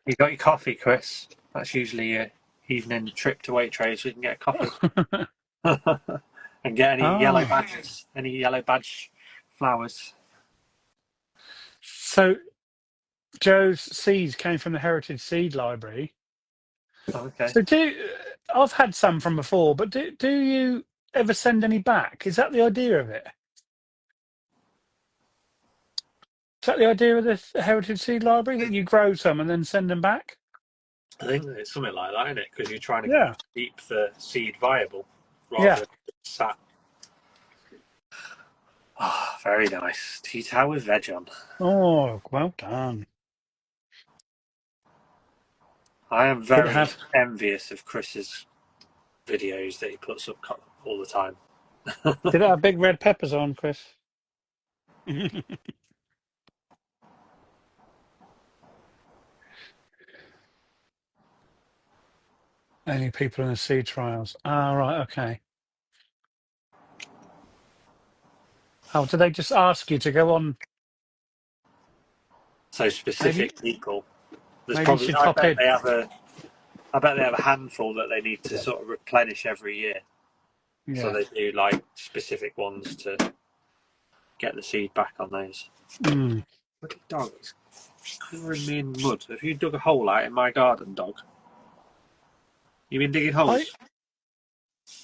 You got your coffee, Chris. That's usually your evening trip to Waitrose. We can get a coffee and get any yellow badges, any yellow badge flowers. So Joe's seeds came from the Heritage Seed Library. Oh, okay. So I've had some from before, but do you ever send any back? Is that the idea of it? Is that the idea of the Heritage Seed Library, that you grow some and then send them back? I think it's something like that, isn't it? Because you're trying to Yeah. keep the seed viable rather Yeah. than sat. Oh, very nice. Tea towel with veg on. Oh, well done. I am Did it very have? envious of Chris's videos that he puts up all the time. Did it have big red peppers on, Chris? Only people in the seed trials. Ah, right, okay. Oh, did they just ask you to go on? So specific people. There's Maybe you probably. should I hop bet in. they have a. I bet they have a handful that they need to sort of replenish every year. So Yeah. they do like specific ones to get the seed back on those. Mm. Look at dog. It's covering me in mud. Have you dug a hole out in my garden, dog? You been digging holes?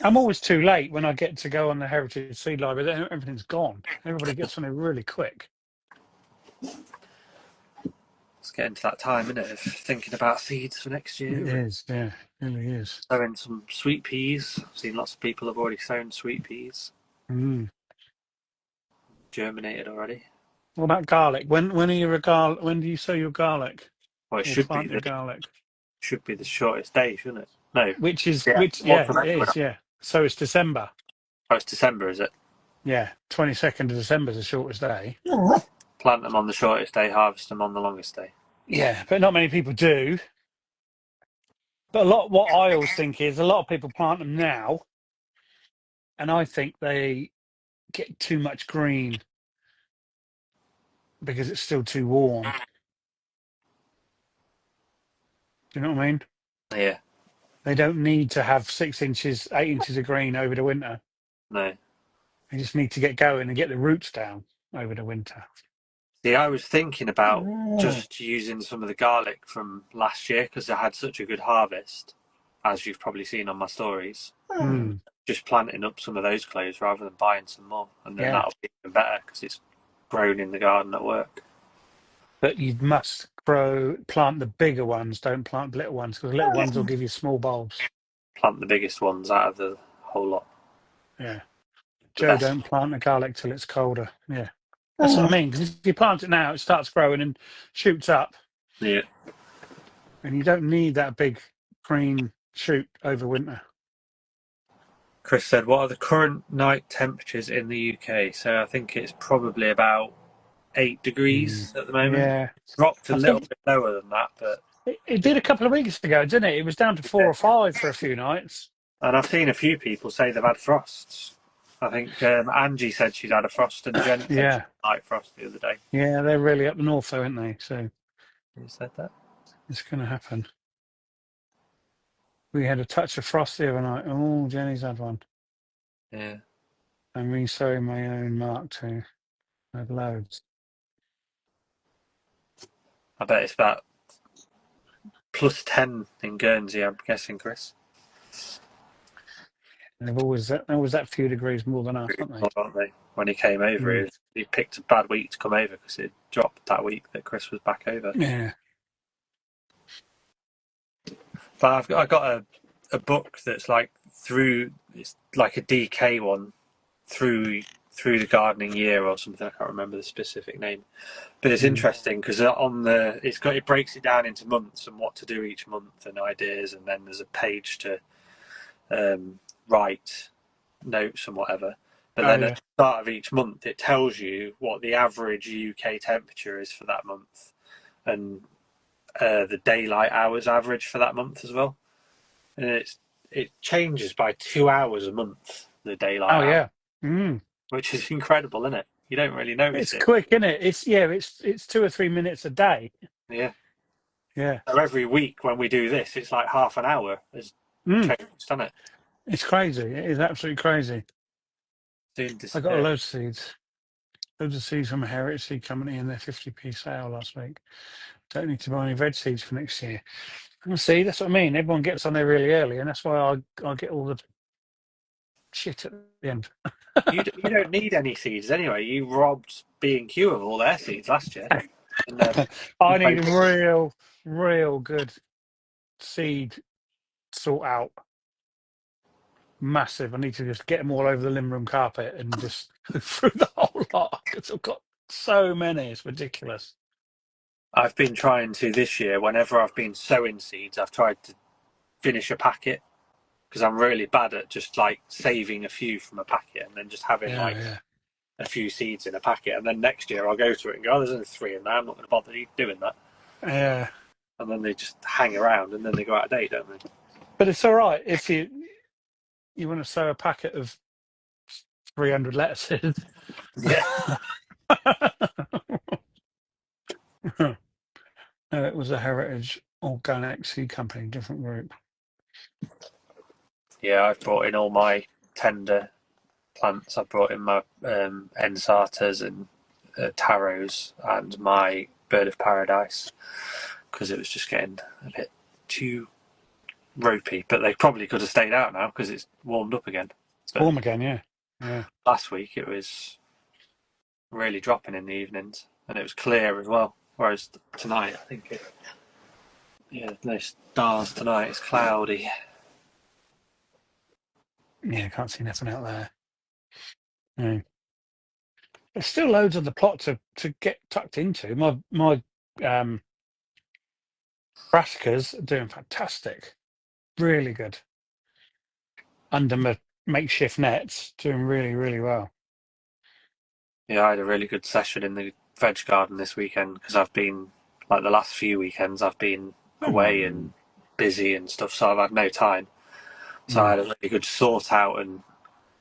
I'm always too late when I get to go on the Heritage Seed Library. Then everything's gone. Everybody gets on it really quick. It's getting to that time, isn't it, of thinking about seeds for next year. It is, yeah, it really is. Sowing some sweet peas. I've seen lots of people have already sown sweet peas. Mm. Germinated already. What about garlic? When are you when do you sow your garlic? Well, it Or should be plant your garlic? the shortest day, shouldn't it? No. Yeah, it is, yeah. So it's December. Oh, it's December, is it? Yeah, 22nd of December is the shortest day. Plant them on the shortest day, harvest them on the longest day. Yeah, but not many people do. But what I always think is a lot of people plant them now, and I think they get too much green because it's still too warm. Do you know what I mean? Yeah. They don't need to have 6 inches, 8 inches of green over the winter. No. They just need to get going and get the roots down over the winter. See, I was thinking about just using some of the garlic from last year because I had such a good harvest, as you've probably seen on my stories. Mm. Just planting up some of those cloves rather than buying some more, and then Yeah. that'll be even better because it's grown in the garden at work. But you must plant the bigger ones. Don't plant the little ones because the little ones will give you small bulbs. Plant the biggest ones out of the whole lot. Yeah. The Joe, best. don't plant the garlic till it's colder. Yeah. That's what I mean. Because if you plant it now, it starts growing and shoots up. Yeah. And you don't need that big green shoot over winter. Chris said, "What are the current night temperatures in the UK?" So I think it's probably about 8 degrees at the moment. Yeah. It's dropped a little bit lower than that, but It did a couple of weeks ago, didn't it? It was down to 4 or 5 for a few nights. and I've seen a few people say they've had frosts. I think Angie said she's had a frost, and Jen said she had a night frost the other day. Yeah, they're really up north, though, aren't they? So Who said that? it's going to happen. We had a touch of frost the other night. Oh, Jenny's had one. Yeah. I'm re-sowing my own Mark too. I had loads. I bet it's about +10 in Guernsey, I'm guessing, Chris. They've always that few degrees more than us, aren't they? Aren't they? When he came over, he picked a bad week to come over because it dropped that week that Chris was back over. Yeah. But I got a book that's like it's like a DK one through the gardening year or something. I can't remember the specific name, but it's interesting because it breaks it down into months and what to do each month and ideas, and then there's a page to write notes and whatever. But then at the start of each month, it tells you what the average UK temperature is for that month, and the daylight hours average for that month as well. And it changes by 2 hours a month, the daylight hour, which is incredible, isn't it? You don't really notice it. It's quick, isn't it? It's 2 or 3 minutes a day. Yeah. Yeah. So every week when we do this, it's like half an hour has changed, doesn't it? It's crazy. It is absolutely crazy. I got loads of seeds. Loads of seeds from a Heritage Seed Company in their 50p sale last week. Don't need to buy any veg seeds for next year. And see, that's what I mean. Everyone gets on there really early, and that's why I get all the shit at the end. You don't need any seeds anyway. You robbed B&Q of all their seeds last year. And, I need real good seed sort out. Massive. I need to just get them all over the living room carpet and just go through the whole lot because I've got so many. It's ridiculous. I've been trying to this year, whenever I've been sowing seeds, I've tried to finish a packet because I'm really bad at just like saving a few from a packet and then just having a few seeds in a packet. And then next year I'll go to it and go, oh, there's only 3 in there. I'm not going to bother doing that. Yeah. And then they just hang around and then they go out of date, don't they? But it's all right if you want to sow a packet of 300 lettuces. Yeah. No, it was a Heritage Organic Seed Company, different group. Yeah, I've brought in all my tender plants. I've brought in my ensatas and taros and my bird of paradise because it was just getting a bit too ropey. But they probably could have stayed out now because it's warmed up again. It's warm again, yeah. Last week it was really dropping in the evenings and it was clear as well. Whereas tonight, I think no stars tonight. It's cloudy. Yeah, I can't see nothing out there. No. There's still loads of the plot to get tucked into. My brassicas are doing fantastic. Really good. Under my makeshift nets, doing really, really well. Yeah, I had a really good session in the veg garden this weekend because I've been, like the last few weekends, I've been away and busy and stuff, so I've had no time. So I had a really good sort out and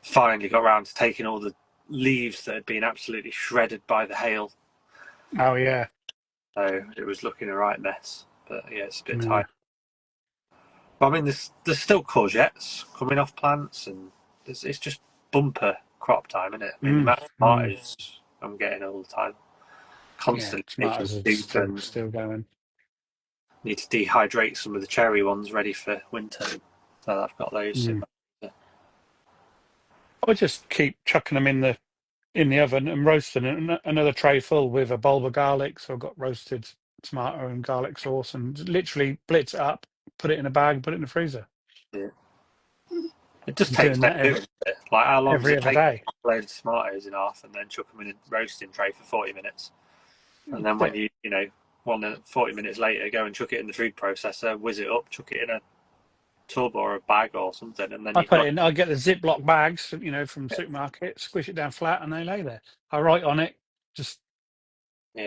finally got around to taking all the leaves that had been absolutely shredded by the hail. Oh, yeah. So it was looking a right mess. But yeah, it's a bit tight. But I mean, there's still courgettes coming off plants and it's just bumper crop time, isn't it? I mean, the amount of tomatoes I'm getting all the time. Constantly tomatoes are still going. Need to dehydrate some of the cherry ones ready for winter. So I've got those. I just keep chucking them in the oven and roasting it. Another tray full with a bulb of garlic. So I've got roasted tomato and garlic sauce, and literally blitz it up, put it in a bag, put it in the freezer. Yeah. It just takes that doing it. Like how long does it take to load of tomatoes in half and then chuck them in a roasting tray for 40 minutes? And then when you 40 minutes later, go and chuck it in the food processor, whiz it up, chuck it in a tub or a bag or something, and then I get the Ziploc bags, from supermarket, squish it down flat, and they lay there. I write on it just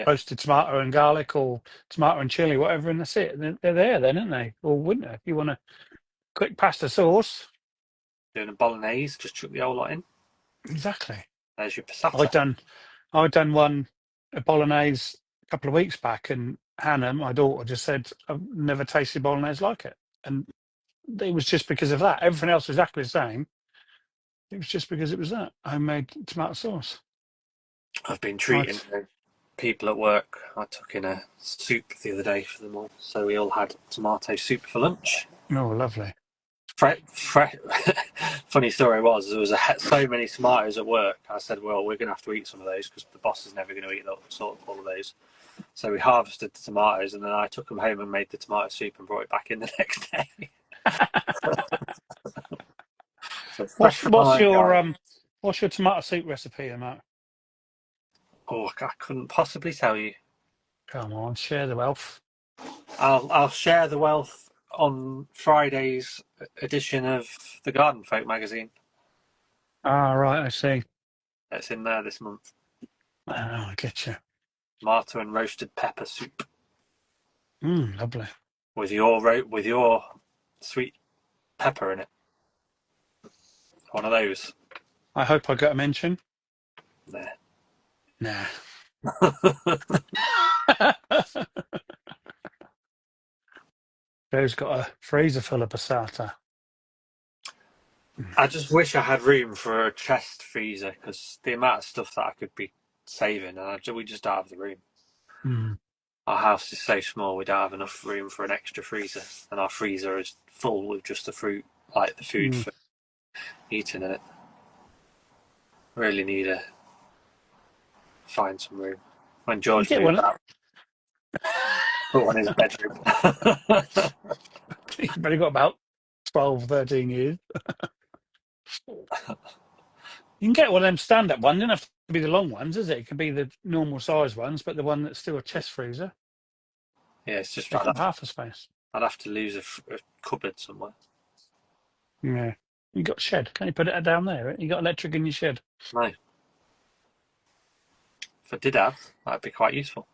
roasted tomato and garlic, or tomato and chili, whatever, and that's it. They're there then, aren't they? Or wouldn't they? If you want a quick pasta sauce, doing a bolognese, just chuck the whole lot in. Exactly. There's your passata. I'd done a bolognese a couple of weeks back, and Hannah, my daughter, just said, I've never tasted bolognese like it. And it was just because of that. Everything else was exactly the same. It was just because it was that homemade tomato sauce. I've been treating people at work. I took in a soup the other day for them all. So we all had tomato soup for lunch. Oh, lovely. Funny story was there was so many tomatoes at work. I said, "Well, we're going to have to eat some of those because the boss is never going to eat all of those." So we harvested the tomatoes, and then I took them home and made the tomato soup and brought it back in the next day. So what's your tomato soup recipe, Mark? Oh, I couldn't possibly tell you. Come on, share the wealth. I'll share the wealth on Friday's edition of the Garden Folk magazine. Ah, right, I see. It's in there this month. Oh, I get you. Tomato and roasted pepper soup. Lovely. With your sweet pepper in it. One of those. I hope I got a mention. Nah. Joe's got a freezer full of passata. I just wish I had room for a chest freezer because the amount of stuff that I could be saving, and we just don't have the room. Our house is so small, we don't have enough room for an extra freezer, and our freezer is full with just the fruit, like the food for eating in it. Really need to find some room. When George moved out, put one in his bedroom. You've only got about 12, 13 years. You can get one of them stand-up ones. It doesn't have to be the long ones, is it? It can be the normal size ones, but the one that's still a chest freezer. Yeah, it's just half a space. I'd have to lose a cupboard somewhere. Yeah. You got a shed. Can you put it down there? You got electric in your shed? No. If I did have, that'd be quite useful.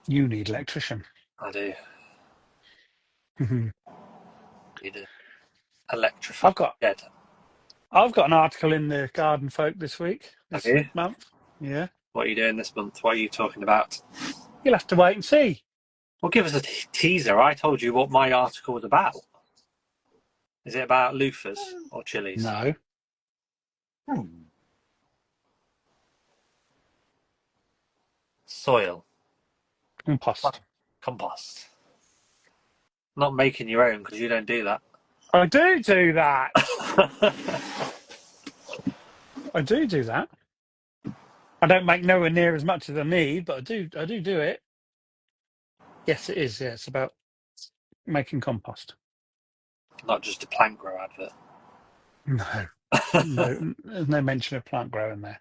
You need electrician. I do. Need an electrified shed. I've got an article in the Garden Folk this week. This month. Yeah. What are you doing this month? What are you talking about? You'll have to wait and see. Well, give us a teaser. I told you what my article was about. Is it about loofahs or chilies? No. Soil. Compost. Not making your own because you don't do that. I do that. I do that. I don't make nowhere near as much as I need, but I do it. Yes, it is. Yeah, it's about making compost. Not just a plant grow advert. No, there's no mention of plant growing there.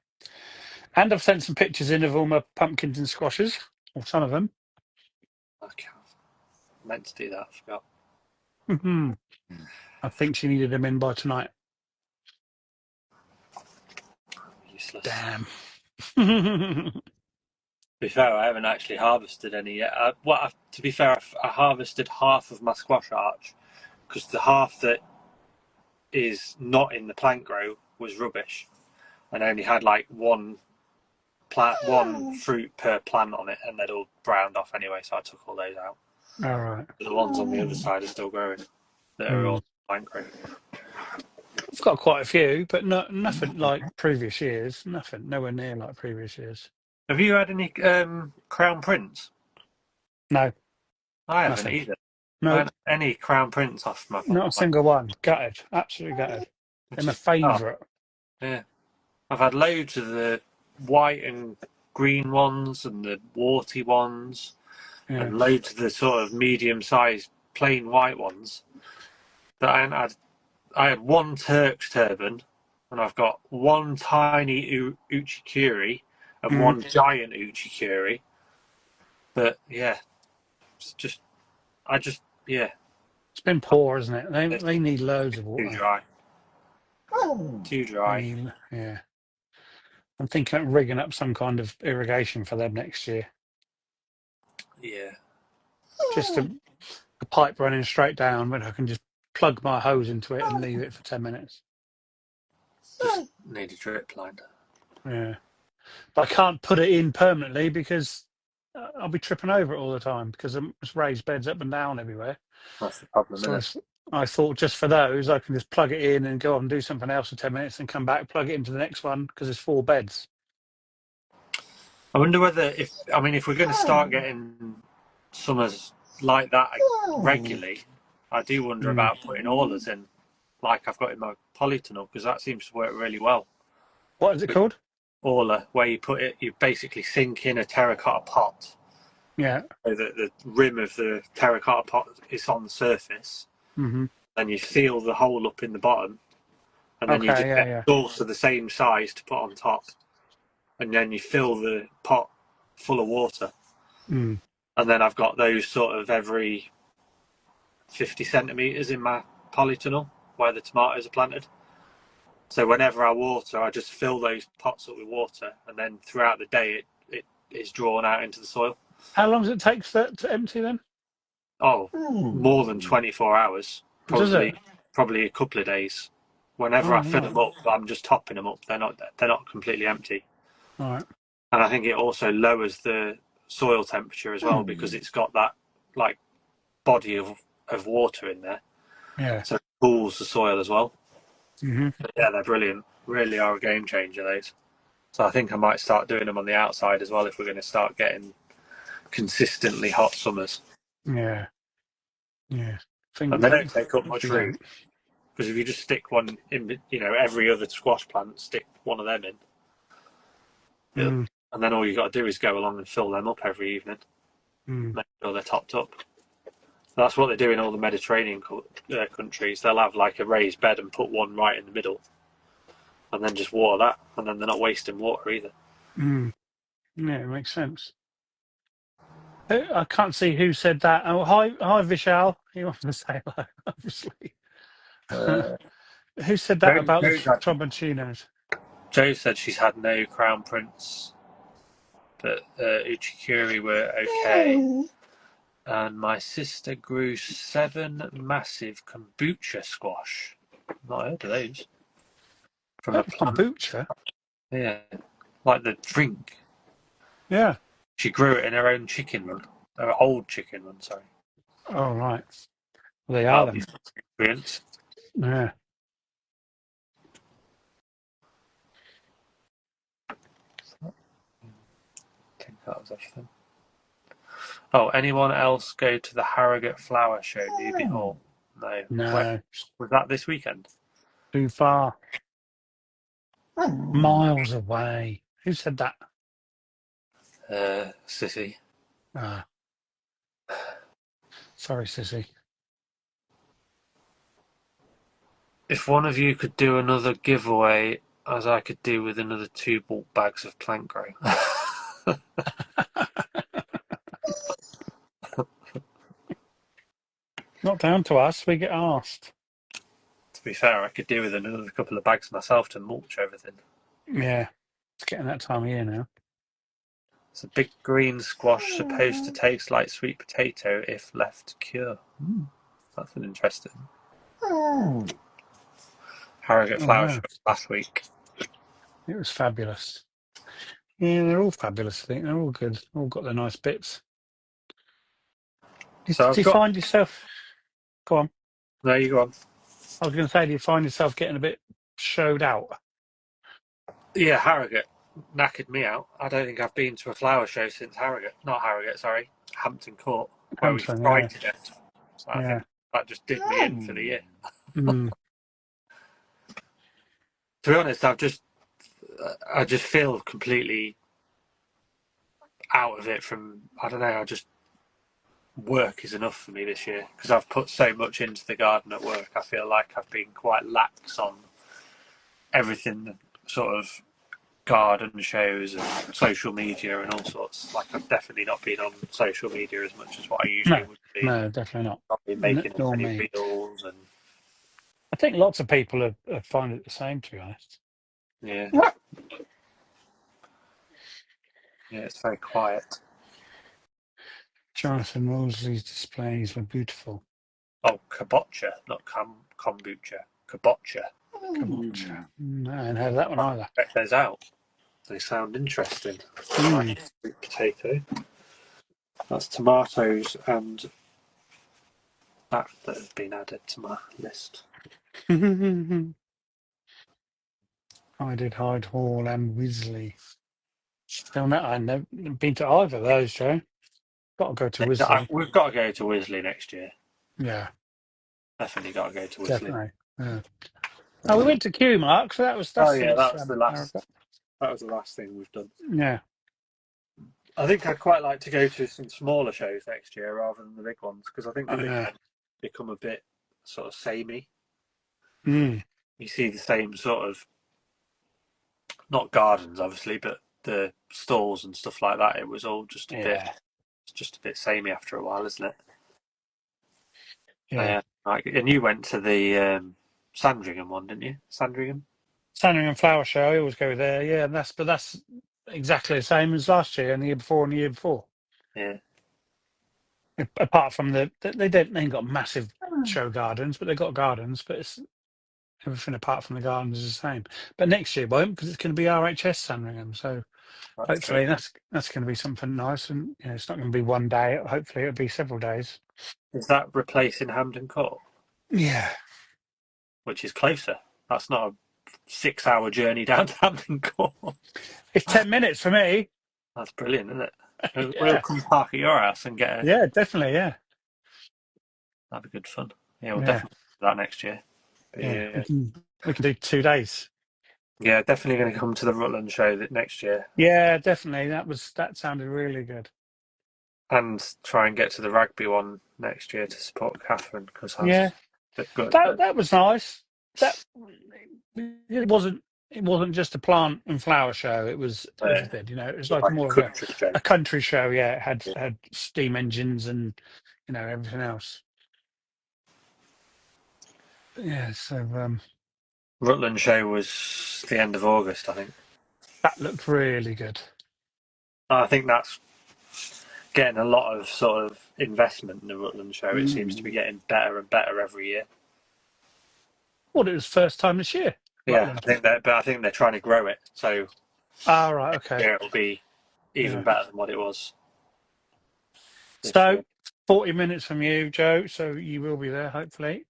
And I've sent some pictures in of all my pumpkins and squashes, or some of them. Okay. I meant to do that. I forgot. I think she needed them in by tonight. Useless. Damn. To be fair, I haven't actually harvested any yet. To be fair, I harvested half of my squash arch because the half that is not in the plant grow was rubbish, and only had like one fruit per plant on it, and they'd all browned off anyway. So I took all those out. All right. The ones on the other side are still growing. They're all plant grow. I've got quite a few, but nothing like previous years. Nothing, nowhere near like previous years. Have you had any crown prints? No. I haven't either. No. I haven't had any crown prints off my. Not a single one. Gutted. Absolutely gutted. They're my favourite. Yeah. I've had loads of the white and green ones and the warty ones, and loads of the sort of medium-sized plain white ones. But I had one Turk's turban, and I've got one tiny uchikuri and one giant uchikuri. But yeah, it's been poor, isn't it? They need loads of water. Too dry. Yeah. I'm thinking of rigging up some kind of irrigation for them next year. Yeah. Just a pipe running straight down, but I can just plug my hose into it and leave it for 10 minutes. Just need a drip line. Yeah. But I can't put it in permanently because I'll be tripping over it all the time because it's raised beds up and down everywhere. That's the problem, isn't it? I thought just for those, I can just plug it in and go on and do something else for 10 minutes and come back, plug it into the next one because there's 4 beds. I wonder whether if we're going to start getting summer's like that regularly, I do wonder about putting aulers in, like I've got in my polytunnel, because that seems to work really well. What is it called? Auler, where you basically sink in a terracotta pot. Yeah. So that the rim of the terracotta pot is on the surface. Mm-hmm. Then you seal the hole up in the bottom, and then you just get sauce of the same size to put on top, and then you fill the pot full of water. Mm. And then I've got those sort of every 50 centimetres in my polytunnel where the tomatoes are planted. So whenever I water, I just fill those pots up with water, and then throughout the day it is drawn out into the soil. How long does it take that to empty then? Oh, more than 24 hours. Does it? Probably a couple of days. Whenever I fill them up, I'm just topping them up. They're not completely empty. All right. And I think it also lowers the soil temperature as well, because it's got that like body of water in there. Yeah. So it cools the soil as well. Mm-hmm. Yeah, they're brilliant. Really are a game changer, those. So I think I might start doing them on the outside as well if we're going to start getting consistently hot summers. Yeah. Yeah. And they don't take up much room, because if you just stick one in, every other squash plant, stick one of them in, and then all you got to do is go along and fill them up every evening, make sure they're topped up. That's what they do in all the Mediterranean countries. They'll have like a raised bed and put one right in the middle, and then just water that, and then they're not wasting water either. Yeah, it makes sense. I can't see who said that. Oh, hi, Vishal. You want to say hello, obviously. Who said that about the Tromboncinos? Jo said she's had no crown prince, but Uchikuri were okay. And my sister grew 7 massive kombucha squash. Not heard of those. From a plant. Kombucha? Yeah, like the drink. Yeah. She grew it in her own chicken run. Her old chicken run, sorry. Oh, right. Well, they are them. Experience. Yeah. I think that was everything. Oh, anyone else go to the Harrogate Flower Show, Newby Hall? No. No. Was that this weekend? Too far. Miles away. Who said that? Sissy. Ah. Sorry, Sissy. If one of you could do another giveaway, as I could do with another 2 bulk bags of plant grow. Not down to us. We get asked. To be fair, I could do with another couple of bags myself to mulch everything. Yeah. It's getting that time of year now. It's a big green squash supposed to taste like sweet potato if left to cure. That's an interesting. Harrogate Flower Show last week. It was fabulous. Yeah, they're all fabulous, I think. They're all good. All got their nice bits. Do you find yourself... Go on. No, you go on. I was going to say, do you find yourself getting a bit showed out? Yeah, Harrogate knackered me out. I don't think I've been to a flower show since Harrogate. Not Harrogate, sorry. Hampton Court, where we tried to get. So I think that just did me in for the year. To be honest, I just feel completely out of it from, I don't know, work is enough for me this year, because I've put so much into the garden at work. I feel like I've been quite lax on everything, sort of garden shows and social media and all sorts. Like, I've definitely not been on social media as much as what I usually would be. No, definitely not. Not been making as many reels, and I think lots of people have find it the same, to be honest. Yeah, it's very quiet. Jonathan Wolseley's displays were beautiful. Oh, kabocha, not kombucha. Kabocha. Kabocha. No, I hadn't heard that one either. Check those out. They sound interesting. Like sweet potato. That's tomatoes and that has been added to my list. I did Hyde Hall and Wisley. Still, no, I've never been to either of those, Joe. Got to go to Wisley. We've got to go to Wisley next year. Yeah, Definitely got to go to Wisley. definitely. Yeah. Oh, we went to Kew, Mark. So that's that was the last. That was the last thing we've done. Yeah. I think I'd quite like to go to some smaller shows next year rather than the big ones, because I think the big ones become a bit sort of samey. Mm. You see the same sort of, not gardens obviously, but the stalls and stuff like that. It was all just a bit samey after a while, isn't it? Yeah. And you went to the Sandringham one, didn't you? Sandringham Flower Show. I always go there. Yeah, and that's exactly the same as last year and the year before and the year before. Yeah. Apart from they ain't got massive show gardens, but they've got gardens. But it's everything apart from the gardens is the same. But next year won't, because it's going to be RHS Sandringham. So hopefully that's going to be something nice. And it's not going to be one day. Hopefully it'll be several days. Is that replacing Hampton Court? Yeah. Which is closer. That's not a 6-hour journey down to Hampton Court. It's 10 minutes for me. That's brilliant, isn't it? We'll come park at your house and get a... Yeah, definitely, yeah. That'd be good fun. Yeah, we'll definitely do that next year. Yeah. We can do 2 days. Yeah, definitely going to come to the Rutland show next year. Yeah, definitely. That sounded really good. And try and get to the rugby one next year to support Catherine, because that's good. That was nice. It wasn't just a plant and flower show. It was everything. It was like more of a country show. Yeah, it had steam engines and everything else. Yeah, so Rutland show was the end of August, I think. That looked really good. I think that's getting a lot of sort of investment in the Rutland show. It seems to be getting better and better every year. Well, it was first time this year. Yeah, I think they're trying to grow it. So, right, okay. Yeah, it'll be even better than what it was. So, 40 minutes from you, Joe. So you will be there, hopefully.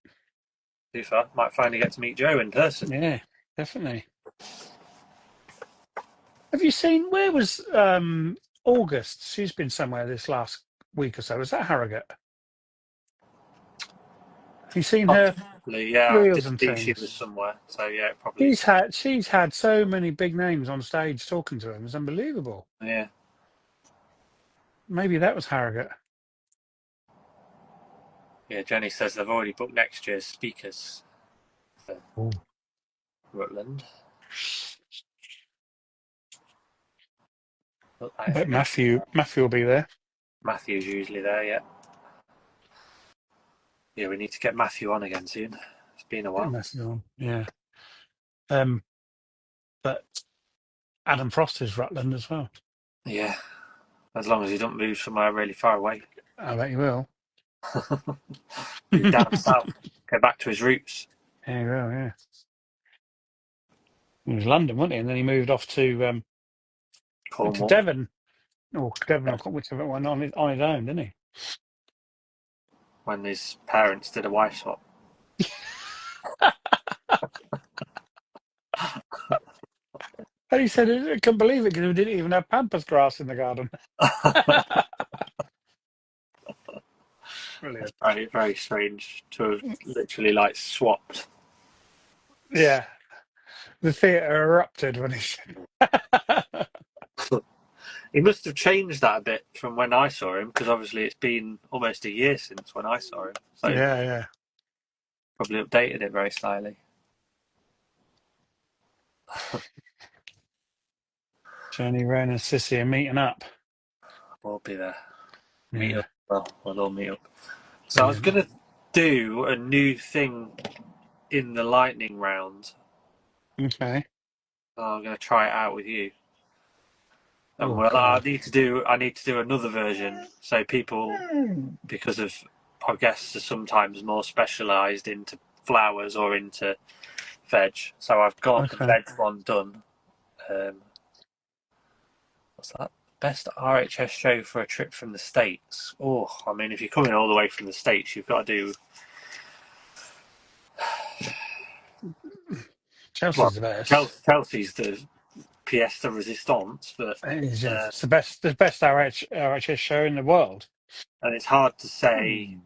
Too far. Might finally get to meet Joe in person. Yeah, definitely. Have you seen, where was August? She's been somewhere this last week or so. Was that Harrogate? Have you seen her reels and things? She was somewhere. So yeah, probably. She's had so many big names on stage talking to him. It's unbelievable. Yeah. Maybe that was Harrogate. Yeah, Jenny says they've already booked next year's speakers for Rutland. But Matthew will be there. Matthew's usually there, yeah. Yeah, we need to get Matthew on again soon. It's been a while. Matthew on, yeah. But Adam Frost is Rutland as well. Yeah, as long as he doesn't move somewhere really far away. I bet he will. Move down south, go back to his roots. Yeah, he will, yeah. He was London, wasn't he? And then he moved off to Devon. Or Devon, or whichever one, on his own, didn't he? When his parents did a wife swap. And he said, I couldn't believe it because we didn't even have pampas grass in the garden. Brilliant. Very, very strange to have literally swapped. Yeah. The theatre erupted when he said He must have changed that a bit from when I saw him, because obviously it's been almost a year since when I saw him. So yeah. Probably updated it very slightly. Jenny, Ren and Sissy are meeting up. We'll be there. Yeah. Meet up. Well, we'll all meet up. So I was going to do a new thing in the lightning round. Okay. I'm going to try it out with you. I need to do another version, so people, because of our guests are sometimes more specialised into flowers or into veg. So I've got the veg one done. What's that? Best RHS show for a trip from the States. Oh, I mean, if you're coming all the way from the States, you've got to do. Chelsea's the best. Chelsea's the pièce de résistance, but it's the best RHS show in the world. And it's hard to say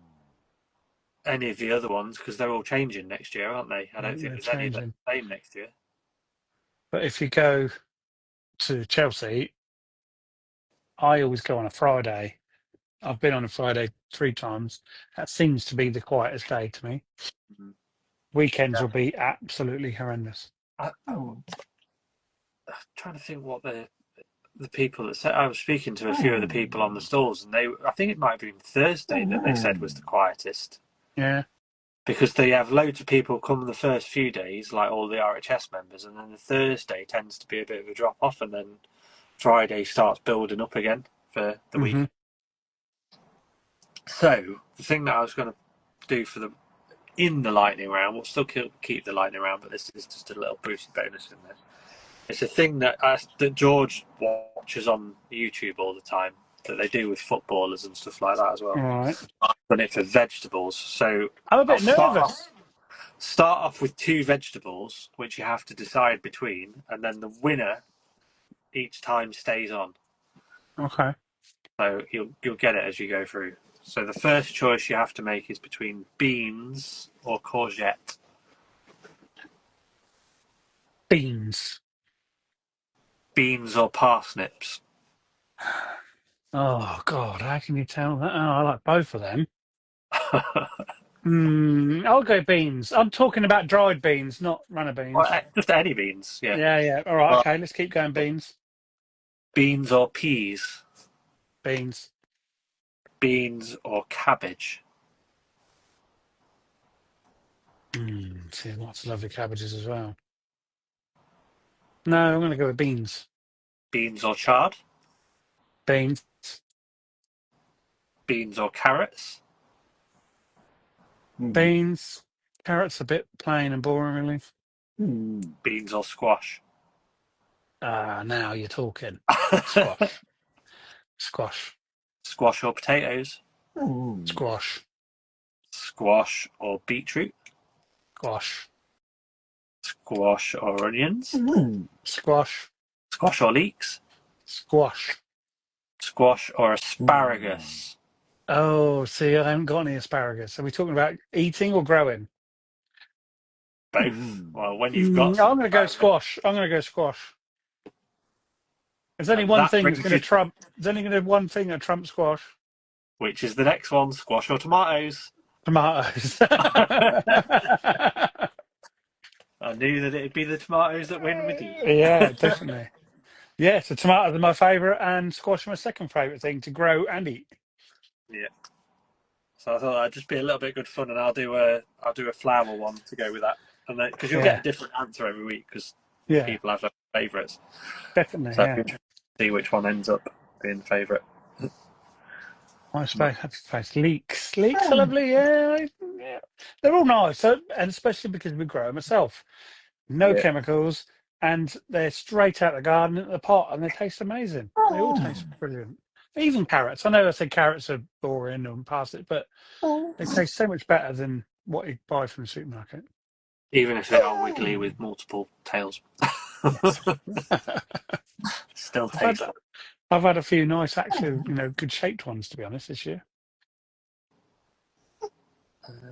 any of the other ones because they're all changing next year, aren't they? I don't think They're there's any that are changing. the same next year. But if you go to Chelsea, I always go on a Friday. I've been on a Friday 3 times. That seems to be the quietest day to me. Mhm. Weekends Yeah. will be absolutely horrendous. I'm trying to think what the people that said. I was speaking to a few of the people on the stalls, and I think it might have been Thursday that they said was the quietest. Yeah. Because they have loads of people come the first few days, like all the RHS members, and then the Thursday tends to be a bit of a drop off, and then Friday starts building up again for the week. So the thing that I was going to do in the lightning round, we'll still keep the lightning round, but this is just a little boosted bonus in there. It's a thing that George watches on YouTube all the time that they do with footballers and stuff like that as well. All right. I've done it for vegetables, so I'm a bit nervous. Start off with 2 vegetables, which you have to decide between, and then the winner each time stays on. Okay. So you'll get it as you go through. So the first choice you have to make is between beans or courgette. Beans. Beans or parsnips. Oh, God. How can you tell that? Oh, I like both of them. I'll go beans. I'm talking about dried beans, not runner beans. Well, just any beans, yeah. Yeah. All right, okay. Let's keep going. Beans. Beans or peas. Beans. Beans or cabbage. See, lots of lovely cabbages as well. No, I'm going to go with beans. Beans or chard. Beans. Beans or carrots. Beans. Carrots a bit plain and boring, really. Beans or squash. Now you're talking. Squash. Squash. Squash or potatoes. Squash. Squash or beetroot. Squash. Squash or onions. Squash. Squash or leeks. Squash. Squash or asparagus. Oh, see, I haven't got any asparagus. Are we talking about eating or growing? Both. Well, when you've got I'm going to go squash. I'm going to go squash. There's only one thing that's going to trump. There's only going to be one thing that trumps squash. Which is the next one? Squash or tomatoes? Tomatoes. I knew that it'd be the tomatoes that win with you. Yeah, definitely. Yeah, so tomatoes are my favourite, and squash are my second favourite thing to grow and eat. Yeah. So I thought that'd just be a little bit good fun, and I'll do a flower one to go with that, and because you'll get a different answer every week because people have their favourites. Definitely. So I'm interested to see which one ends up being the favourite. I suppose leeks. Leeks are lovely. Yeah, they're all nice, and especially because we grow them myself. No chemicals, and they're straight out of the garden into the pot, and they taste amazing. They all taste brilliant. Even carrots. I know I said carrots are boring and past it, but they taste so much better than what you buy from the supermarket. Even if they are wiggly with multiple tails. Still taste. I've had a few nice, actually, good shaped ones, to be honest, this year.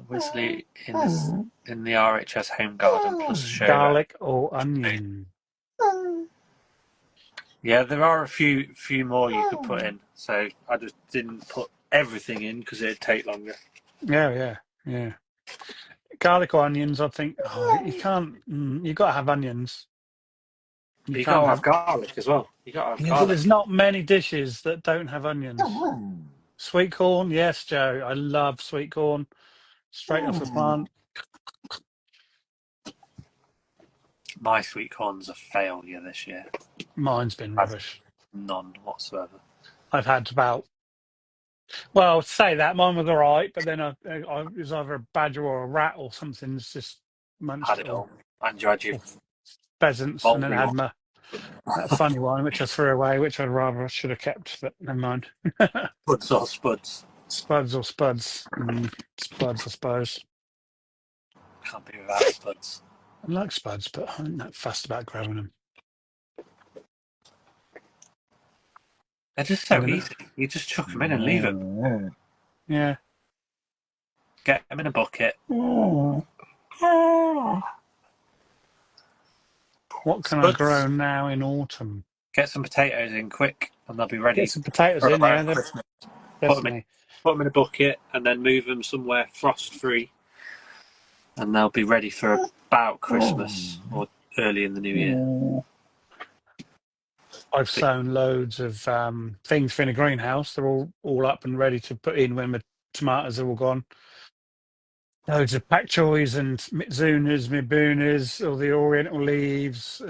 Wesley in the RHS home garden plus show garlic or onion. Yeah, there are a few more you could put in. So I just didn't put everything in because it'd take longer. Yeah. Garlic or onions, I think. You can't. You've got to have onions. You can't have garlic as well. You got to have garlic. But there's not many dishes that don't have onions. Sweet corn, yes, Joe. I love sweet corn. Straight off the plant. My sweet corn's a failure this year. Mine's been rubbish. None whatsoever. I've had well, say that mine was all right, but then it was either a badger or a rat or something. It's just munched Had it all. And you had your pheasants, and then I had that funny one which I threw away, which I should have kept, but never mind. Spuds or spuds? Spuds or spuds. Spuds, I suppose. Can't be without spuds. I like spuds, but I'm not fussed about growing them. They're just so easy. You just chuck them in and leave them. Yeah. Get them in a bucket. What can I grow now in autumn? Get some potatoes in quick, and they'll be ready. Get some potatoes in, yeah. Definitely. Put them in a bucket, and then move them somewhere frost-free, and they'll be ready for about Christmas or early in the new year. I've sown loads of things for in a greenhouse. They're all up and ready to put in when the tomatoes are all gone. Loads of pak choys and mitsunas, mibunas, all the oriental leaves,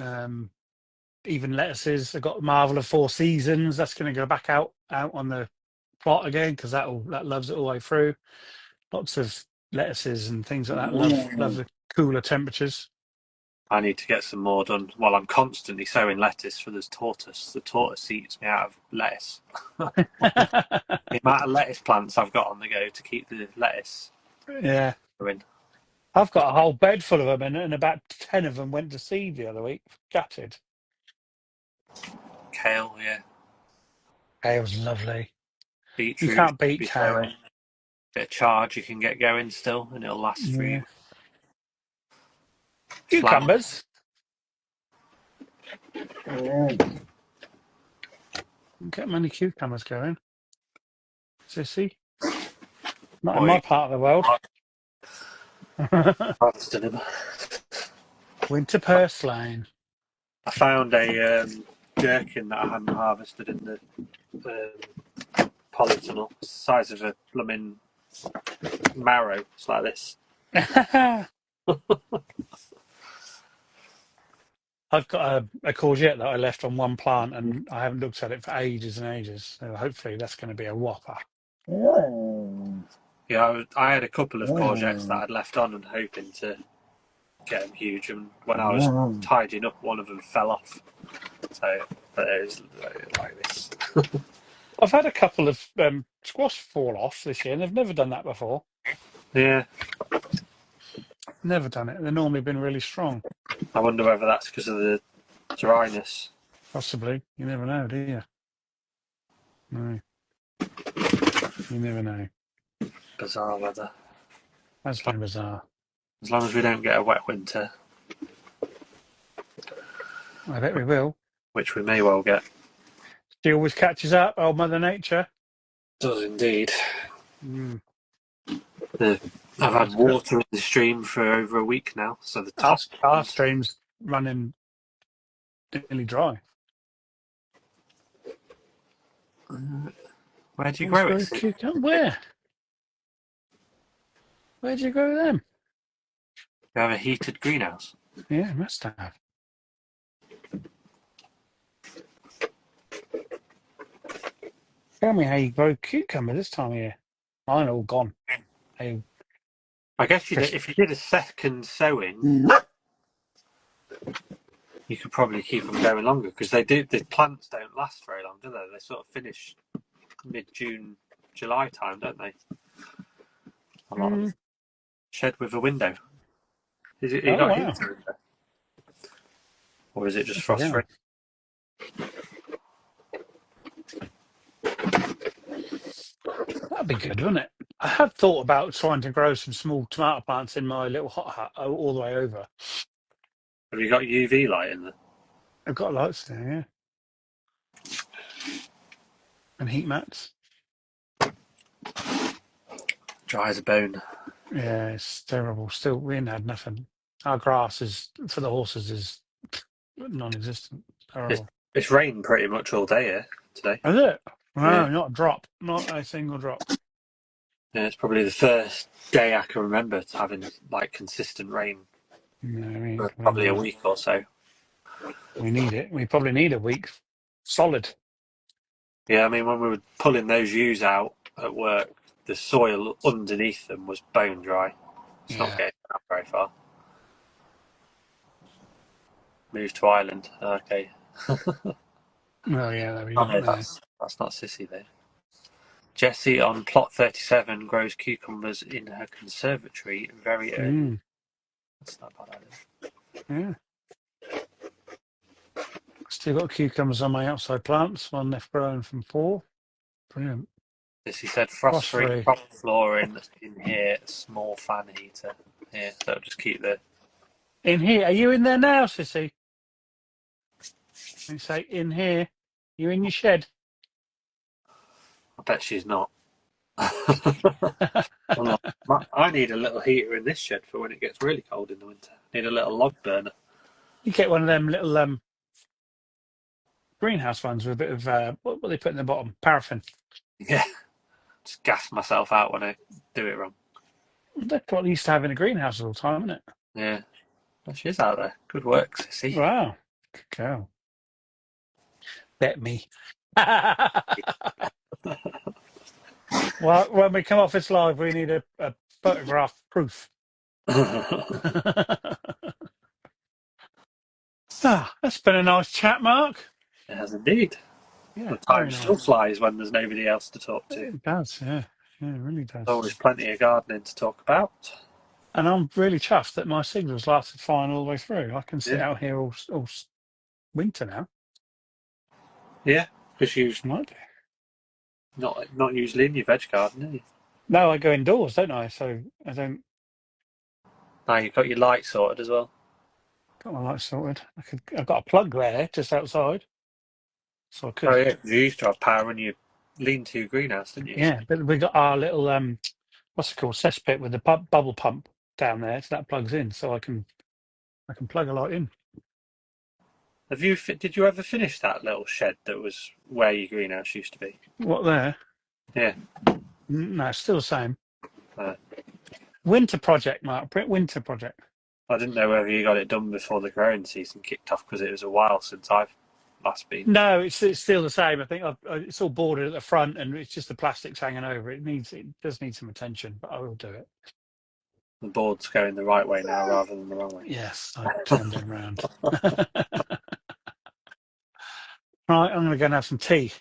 even lettuces. I've got Marvel of Four Seasons. That's going to go back out on the plot again because that loves it all the way through. Lots of lettuces and things like that. Love the cooler temperatures. I need to get some more done. Well, I'm constantly sowing lettuce for this tortoise. The tortoise eats me out of lettuce. The amount of lettuce plants I've got on the go to keep the lettuce. Yeah. Going. I've got a whole bed full of them, and about 10 of them went to seed the other week. Gutted. Kale, yeah. Kale's lovely. Beetroot. You can't beat kale. Bit of charge you can get going still, and it'll last for you. Cucumbers. Get many cucumbers going. Sissy. Not in my part of the world. Winter purslane. I found a gherkin that I hadn't harvested in the polytunnel. It's the size of a blooming marrow. It's like this. I've got a courgette that I left on one plant, and I haven't looked at it for ages and ages. So hopefully that's going to be a whopper. Yeah, I had a couple of courgettes that I'd left on and hoping to get them huge, and when I was tidying up, one of them fell off. So it was like this. I've had a couple of squash fall off this year, and they've never done that before. Yeah. Never done it. They've normally been really strong. I wonder whether that's because of the dryness. Possibly. You never know, do you? No. You never know. Bizarre weather. That's been bizarre. As long as we don't get a wet winter. I bet we will. Which we may well get. She always catches up, old Mother Nature. Does indeed. I've had water in the stream for over a week now, so the our stream's running nearly dry. Where do you grow it? Where? Where do you grow them? You have a heated greenhouse? Yeah, must have. Tell me how you grow cucumber this time of year. Mine are all gone. I guess if you did a second sowing, you could probably keep them going longer because the plants don't last very long, do they? They sort of finish mid-June, July time, don't they? A lot of shed with a window. Is it you got a heater in there? Or is it just frost free? That'd be good, wouldn't it? I have thought about trying to grow some small tomato plants in my little hot hut all the way over. Have you got UV light in there? I've got lights there, yeah. And heat mats. Dry as a bone. Yeah, it's terrible. Still, we ain't had nothing. Our grass for the horses is non-existent. Terrible. It's rained pretty much all day here today. Is it? No, not a drop. Not a single drop. Yeah, it's probably the first day I can remember having like consistent rain. No, probably a week or so. We need it. We probably need a week solid. Yeah, I mean, when we were pulling those ewes out at work, the soil underneath them was bone dry. It's not getting out very far. Move to Ireland. Okay. Well, yeah, there we go. That's not Sissy there. Jessie on plot 37 grows cucumbers in her conservatory very early. That's not bad either. Yeah. Still got cucumbers on my outside plants. One left growing from 4. Brilliant. As he said, frost-free Frost-free. crop flooring in here, small fan heater here, so it'll just keep the... In here. Are you in there now, Sissy? You say, in here. You in your shed? I bet she's not. I need a little heater in this shed for when it gets really cold in the winter. I need a little log burner. You get one of them little greenhouse ones with a bit of what they put in the bottom? Paraffin. Yeah, just gas myself out when I do it wrong. That's what they used to have in a greenhouse all the time, isn't it? Yeah, well, she is out there. Good work, Sissy. Wow, good girl. Bet me. Well, when we come off this live, we need a photograph proof. That's been a nice chat, Mark. It has indeed. Yeah, the time still flies when there's nobody else to talk to. It does, yeah. Yeah, it really does. There's always plenty of gardening to talk about. And I'm really chuffed that my signals lasted fine all the way through. I can sit out here all winter now. Yeah, because you're not usually in your veg garden, are you? No, I go indoors, don't I? So I don't. Now you've got your light sorted as well. Got my lights sorted. I've got a plug there just outside. So I could. Oh yeah, you used to have power when you lean-to greenhouse, didn't you? Yeah, but we got our little what's it called, cesspit with the bubble pump down there, so that plugs in, so I can plug a light in. Did you ever finish that little shed that was where your greenhouse used to be? What there? Yeah. No, it's still the same. Winter project, Mark. Winter project. I didn't know whether you got it done before the growing season kicked off because it was a while since I've last been. No, it's still the same. I think it's all boarded at the front, and it's just the plastics hanging over. It does need some attention, but I will do it. The board's going the right way now rather than the wrong way. Yes, I turned it around. Right, I'm going to go and have some tea.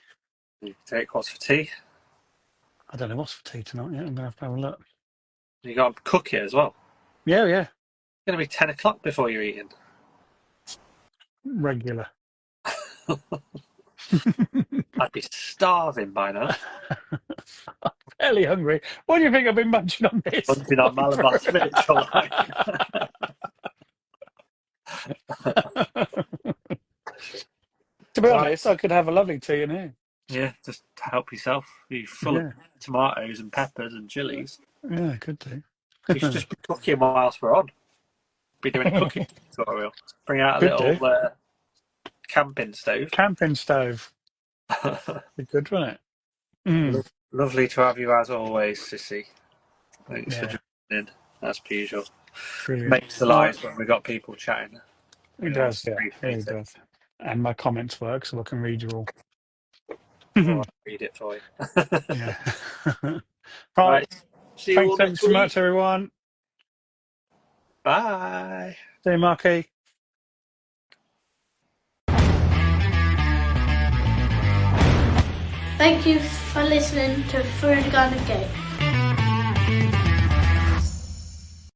You take what's for tea? I don't know what's for tea tonight yet. I'm going to have a look. You got to cook it as well. Yeah. It's going to be 10 o'clock before you're eating. Regular. I'd be starving by now. I'm fairly hungry. What do you think I've been munching on this? Munching on Malabar spiritual. To be honest, I could have a lovely tea in here. Yeah, just to help yourself. You're full of tomatoes and peppers and chilies. Yeah, could do. You should just be cooking whilst we're on. Be doing a cooking tutorial. Bring out a little camping stove. Camping stove. Be good, wouldn't it? Lovely to have you as always, Sissy. Thanks for joining in, as per usual. Brilliant. Makes the lives when we've got people chatting. It does, yeah. It does. And my comments work, so I can read you all. I'll read it for you. Yeah. Right. See you all Thanks so much, everyone. Bye. See you, Marky. Thank you for listening to Through the Garden Gate.